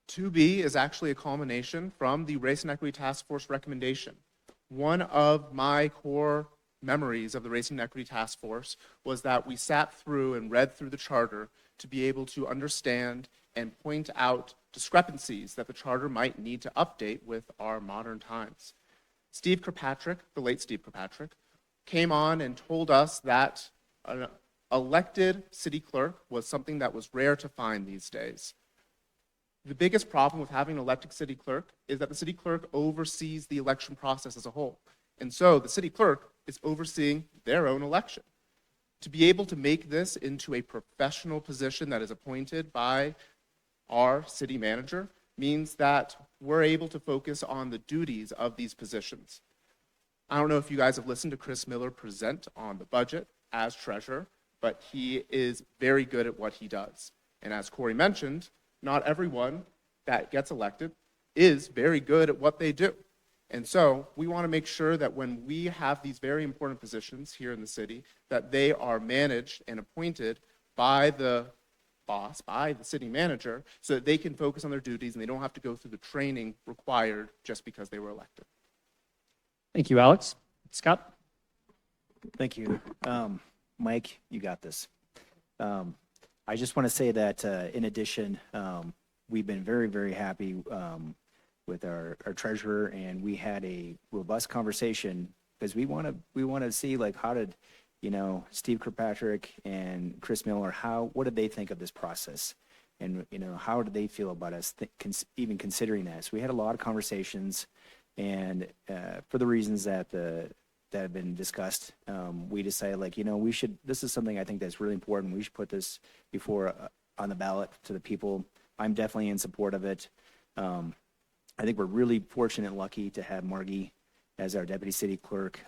2B is actually a culmination from the Race and Equity Task Force recommendation. One of my core memories of the Race and Equity Task Force was that we sat through and read through the charter to be able to understand and point out discrepancies that the charter might need to update with our modern times. Steve Kirkpatrick, the late Steve Kirkpatrick, came on and told us that an elected city clerk was something that was rare to find these days. The biggest problem with having an elected city clerk is that the city clerk oversees the election process as a whole. And so the city clerk is overseeing their own election. To be able to make this into a professional position that is appointed by our city manager means that we're able to focus on the duties of these positions. I don't know if you guys have listened to Chris Miller present on the budget as treasurer, but he is very good at what he does. And as Corey mentioned, not everyone that gets elected is very good at what they do. And so we want to make sure that when we have these very important positions here in the city, that they are managed and appointed by the boss, by the city manager, so that they can focus on their duties and they don't have to go through the training required just because they were elected. Thank you, Alex. Scott? Thank you. Mike, you got this. I just want to say that in addition, we've been very, very happy with our treasurer, and we had a robust conversation because we want to see like how did Steve Kirkpatrick and Chris Miller, what did they think of this process, and how did they feel about us even considering that? So we had a lot of conversations, and for the reasons that have been discussed, we decided we should. This is something I think that's really important. We should put this before on the ballot to the people. I'm definitely in support of it. I think we're really fortunate and lucky to have Margie as our deputy city clerk.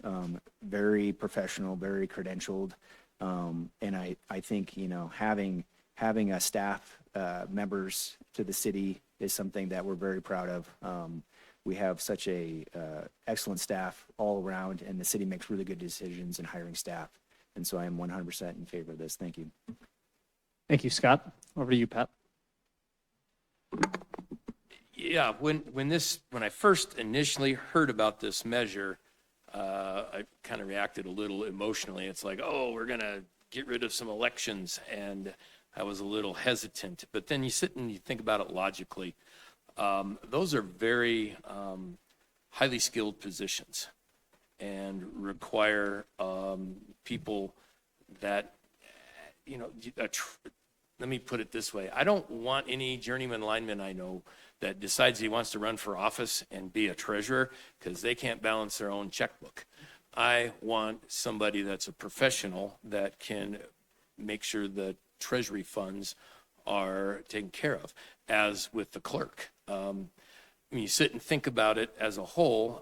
Very professional, very credentialed, and I think having a staff members to the city is something that we're very proud of. We have such a excellent staff all around, and the city makes really good decisions in hiring staff. And so I am 100% in favor of this. Thank you. Thank you, Scott. Over to you, Pat. Yeah, when I first initially heard about this measure, I kind of reacted a little emotionally. It's like, oh, we're going to get rid of some elections, and I was a little hesitant. But then you sit and you think about it logically. Those are very highly skilled positions and require people that, let me put it this way. I don't want any journeyman lineman I know that decides he wants to run for office and be a treasurer because they can't balance their own checkbook. I want somebody that's a professional that can make sure the treasury funds are taken care of, as with the clerk. When you sit and think about it as a whole,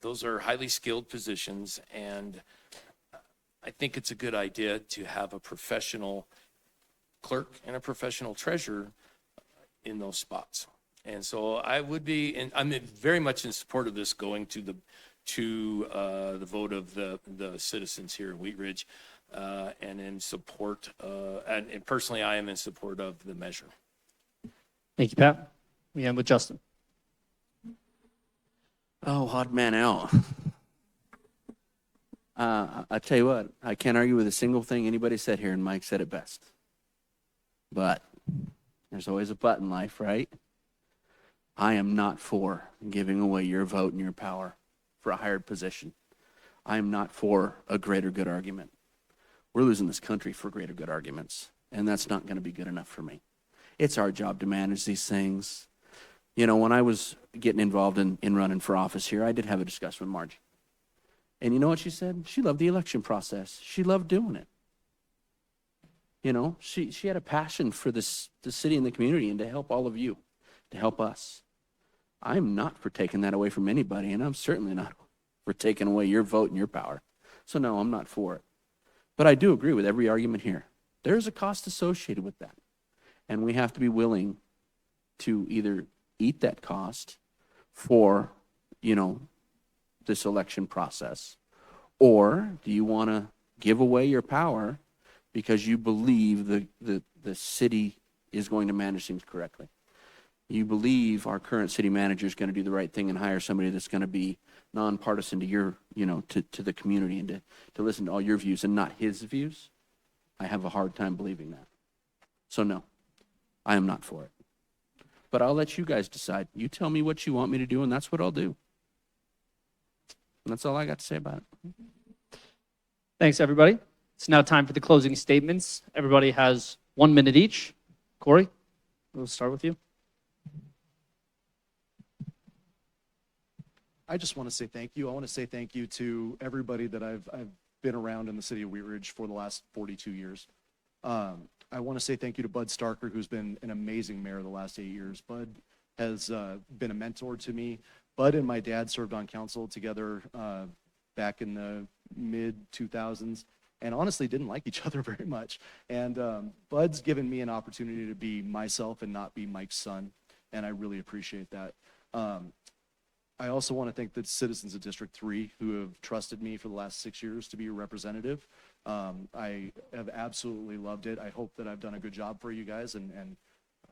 those are highly skilled positions, and I think it's a good idea to have a professional clerk and a professional treasurer in those spots. And so I would be, and I'm very much in support of this going to the vote of the citizens here in Wheat Ridge, and in support, and personally, I am in support of the measure. Thank you, Pat. We end with Justin. Oh, odd man out. I tell you what, I can't argue with a single thing anybody said here, and Mike said it best. But there's always a but in life, right? I am not for giving away your vote and your power for a hired position. I am not for a greater good argument. We're losing this country for greater good arguments, and that's not going to be good enough for me. It's our job to manage these things. When I was getting involved in running for office here, I did have a discussion with Margie. And you know what she said? She loved the election process. She loved doing it. She had a passion for the city and the community and to help all of you, to help us. I'm not for taking that away from anybody, and I'm certainly not for taking away your vote and your power. So no, I'm not for it. But I do agree with every argument here. There's a cost associated with that. And we have to be willing to either eat that cost for, this election process, or do you want to give away your power because you believe the city is going to manage things correctly? You believe our current city manager is going to do the right thing and hire somebody that's going to be nonpartisan to your, to the community and to listen to all your views and not his views? I have a hard time believing that. So no, I am not for it. But I'll let you guys decide. You tell me what you want me to do, and that's what I'll do. And that's all I got to say about it. Thanks, everybody. It's now time for the closing statements. Everybody has 1 minute each. Corey, we'll start with you. I just want to say thank you. I want to say thank you to everybody that I've been around in the city of Wheat Ridge for the last 42 years. I want to say thank you to Bud Starker, who's been an amazing mayor the last 8 years. Bud has been a mentor to me. Bud and my dad served on council together back in the mid-2000s, and honestly didn't like each other very much. And Bud's given me an opportunity to be myself and not be Mike's son, and I really appreciate that. I also want to thank the citizens of District 3 who have trusted me for the last 6 years to be your representative. I have absolutely loved it. I hope that I've done a good job for you guys, and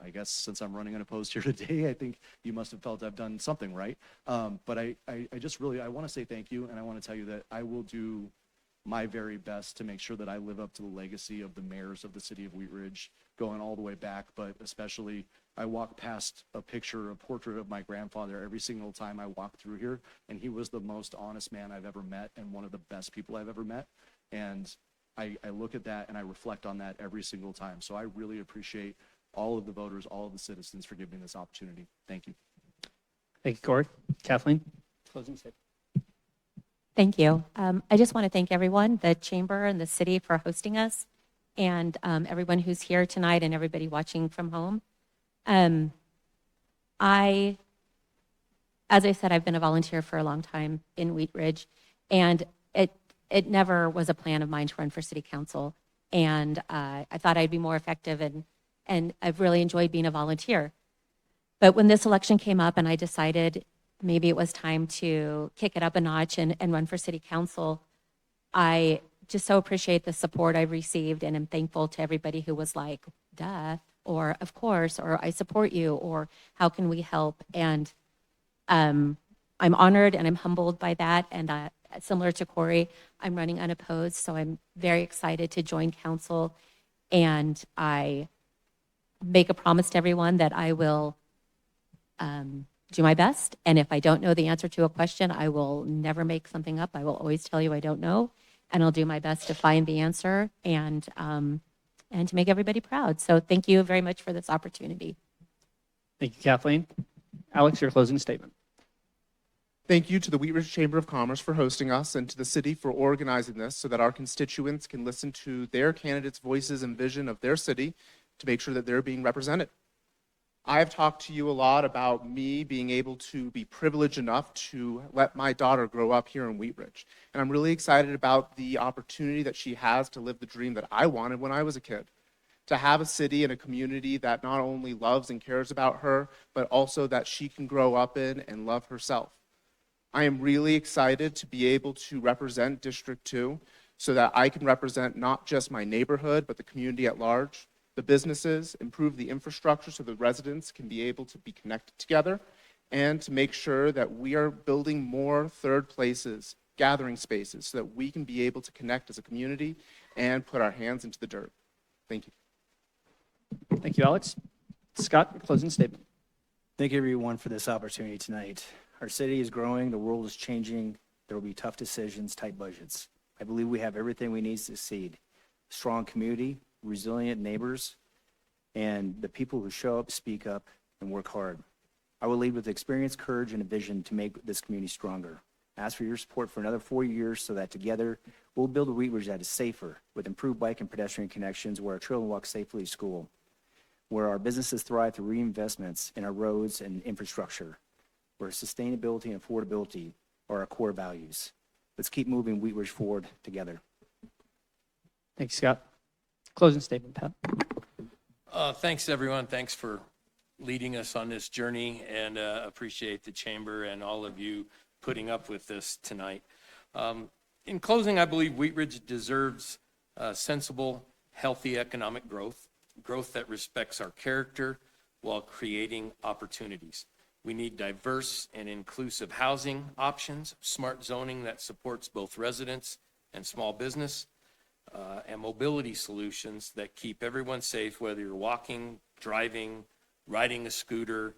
I guess since I'm running unopposed here today, I think you must have felt I've done something right. But I just really, I want to say thank you, and I want to tell you that I will do my very best to make sure that I live up to the legacy of the mayors of the city of Wheat Ridge, going all the way back, but especially I walk past a portrait of my grandfather every single time I walk through here, and he was the most honest man I've ever met and one of the best people I've ever met. And I look at that and I reflect on that every single time. So I really appreciate all of the voters, all of the citizens for giving me this opportunity. Thank you. Thank you, Corey. Kathleen, closing statement. Thank you. I just want to thank everyone, the chamber and the city for hosting us, and everyone who's here tonight and everybody watching from home. As I said, I've been a volunteer for a long time in Wheat Ridge, and it never was a plan of mine to run for city council. And I thought I'd be more effective, and I've really enjoyed being a volunteer. But when this election came up and I decided maybe it was time to kick it up a notch and run for city council, I just so appreciate the support I've received, and I'm thankful to everybody who was like, duh, or of course, or I support you, or how can we help? And I'm honored and I'm humbled by that. And similar to Corey, I'm running unopposed, so I'm very excited to join council. And I make a promise to everyone that I will do my best. And if I don't know the answer to a question, I will never make something up. I will always tell you I don't know, and I'll do my best to find the answer and to make everybody proud. So thank you very much for this opportunity. Thank you, Kathleen. Alex, your closing statement. Thank you to the Wheat Ridge Chamber of Commerce for hosting us and to the city for organizing this so that our constituents can listen to their candidates' voices and vision of their city to make sure that they're being represented. I have talked to you a lot about me being able to be privileged enough to let my daughter grow up here in Wheat Ridge. And I'm really excited about the opportunity that she has to live the dream that I wanted when I was a kid. To have a city and a community that not only loves and cares about her, but also that she can grow up in and love herself. I am really excited to be able to represent District 2 so that I can represent not just my neighborhood, but the community at large, the businesses, improve the infrastructure so the residents can be able to be connected together, and to make sure that we are building more third places, gathering spaces, so that we can be able to connect as a community and put our hands into the dirt. Thank you. Thank you, Alex. Scott, your closing statement. Thank you, everyone, for this opportunity tonight. Our city is growing, the world is changing, there will be tough decisions, tight budgets. I believe we have everything we need to succeed. Strong community, resilient neighbors, and the people who show up, speak up, and work hard. I will lead with experience, courage, and a vision to make this community stronger. I ask for your support for another 4 years so that together we'll build a Wheat Ridge that is safer, with improved bike and pedestrian connections, where our children walk safely to school, where our businesses thrive through reinvestments in our roads and infrastructure, where sustainability and affordability are our core values. Let's keep moving Wheat Ridge forward together. Thank you, Scott. Closing statement, Pat. Thanks, everyone. Thanks for leading us on this journey, and appreciate the chamber and all of you putting up with this tonight. In closing, I believe Wheat Ridge deserves sensible, healthy economic growth that respects our character while creating opportunities. We need diverse and inclusive housing options, smart zoning that supports both residents and small business, and mobility solutions that keep everyone safe, whether you're walking, driving, riding a scooter,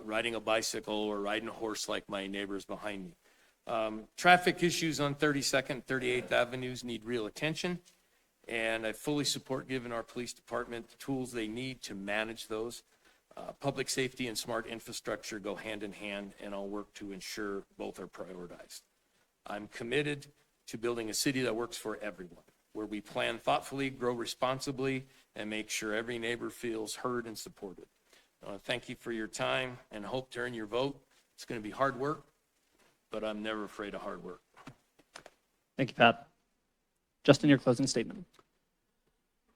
riding a bicycle, or riding a horse like my neighbors behind me. Traffic issues on 32nd and 38th Avenues need real attention, and I fully support giving our police department the tools they need to manage those. Public safety and smart infrastructure go hand in hand, and I'll work to ensure both are prioritized. I'm committed to building a city that works for everyone, where we plan thoughtfully, grow responsibly, and make sure every neighbor feels heard and supported. I want to thank you for your time and hope to earn your vote. It's going to be hard work, but I'm never afraid of hard work. Thank you, Pat. Justin, your closing statement.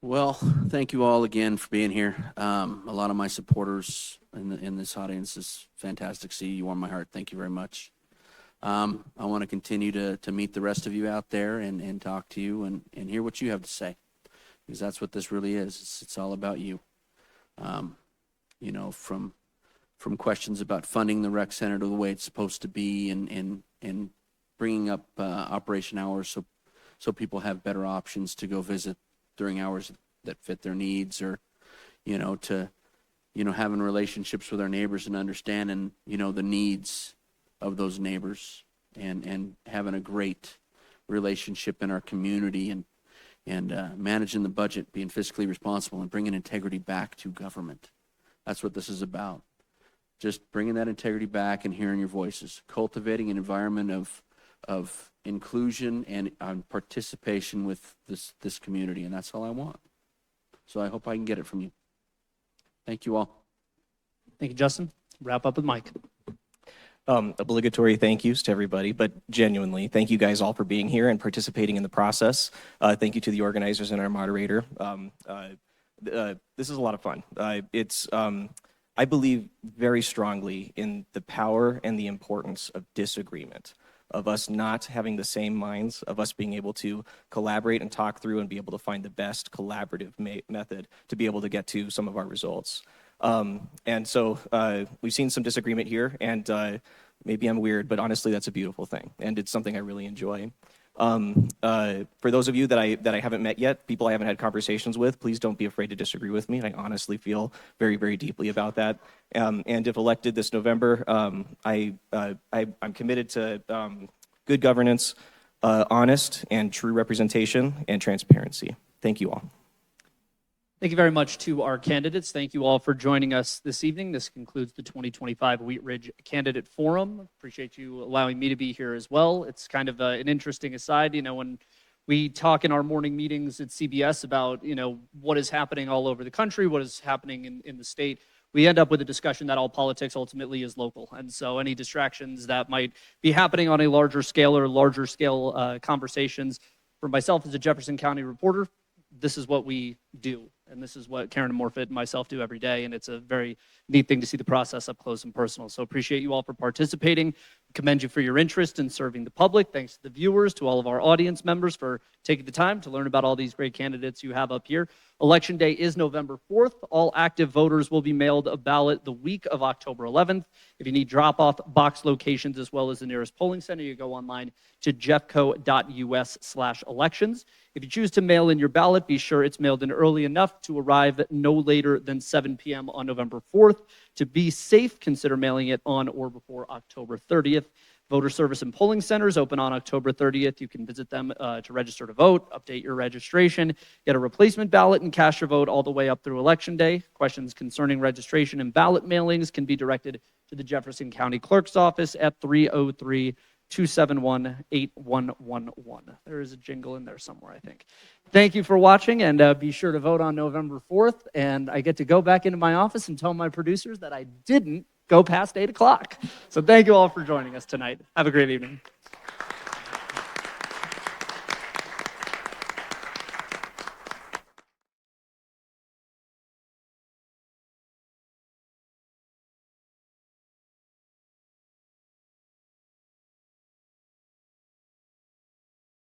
Well, thank you all again for being here. A lot of my supporters in this audience is fantastic. See, you warm my heart. Thank you very much. I want to continue to meet the rest of you out there and talk to you and hear what you have to say, because that's what this really is. It's all about you. You know, from questions about funding the rec center to the way it's supposed to be, and bringing up operation hours so people have better options to go visit during hours that fit their needs, or to having relationships with our neighbors and understanding the needs of those neighbors, and having a great relationship in our community, and managing the budget, being fiscally responsible, and bringing integrity back to government. That's what this is about. Just bringing that integrity back and hearing your voices, cultivating an environment of inclusion and participation with this community, and that's all I want. So I hope I can get it from you. Thank you all. Thank you, Justin. Wrap up with Mike. Obligatory thank yous to everybody, but genuinely, thank you guys all for being here and participating in the process. Thank you to the organizers and our moderator. This is a lot of fun. I believe very strongly in the power and the importance of disagreement, of us not having the same minds, of us being able to collaborate and talk through and be able to find the best collaborative method to be able to get to some of our results. And so we've seen some disagreement here, and maybe I'm weird, but honestly, that's a beautiful thing, and it's something I really enjoy. For those of you that I haven't met yet, people I haven't had conversations with, please don't be afraid to disagree with me. I honestly feel very, very deeply about that. And if elected this November, I'm committed to good governance, honest and true representation, and transparency. Thank you all. Thank you very much to our candidates. Thank you all for joining us this evening. This concludes the 2025 Wheat Ridge Candidate Forum. Appreciate you allowing me to be here as well. It's kind of an interesting aside, when we talk in our morning meetings at CBS about, what is happening all over the country, what is happening in the state, we end up with a discussion that all politics ultimately is local. And so any distractions that might be happening on a larger scale or larger scale conversations, for myself as a Jefferson County reporter, this is what we do. And this is what Karen Morfitt and myself do every day. And it's a very neat thing to see the process up close and personal. So appreciate you all for participating. Commend you for your interest in serving the public. Thanks to the viewers, to all of our audience members for taking the time to learn about all these great candidates you have up here. Election day is November 4th. All active voters will be mailed a ballot the week of October 11th. If you need drop-off box locations as well as the nearest polling center, you go online to jeffco.us/elections. If you choose to mail in your ballot, be sure it's mailed in early enough to arrive no later than 7 p.m. on November 4th. To be safe, consider mailing it on or before October 30th. Voter service and polling centers open on October 30th. You can visit them to register to vote, update your registration, get a replacement ballot, and cast your vote all the way up through Election Day. Questions concerning registration and ballot mailings can be directed to the Jefferson County Clerk's Office at 303-271-8111. There is a jingle in there somewhere, I think. Thank you for watching, and be sure to vote on November 4th. And I get to go back into my office and tell my producers that I didn't go past 8 o'clock. So thank you all for joining us tonight. Have a great evening.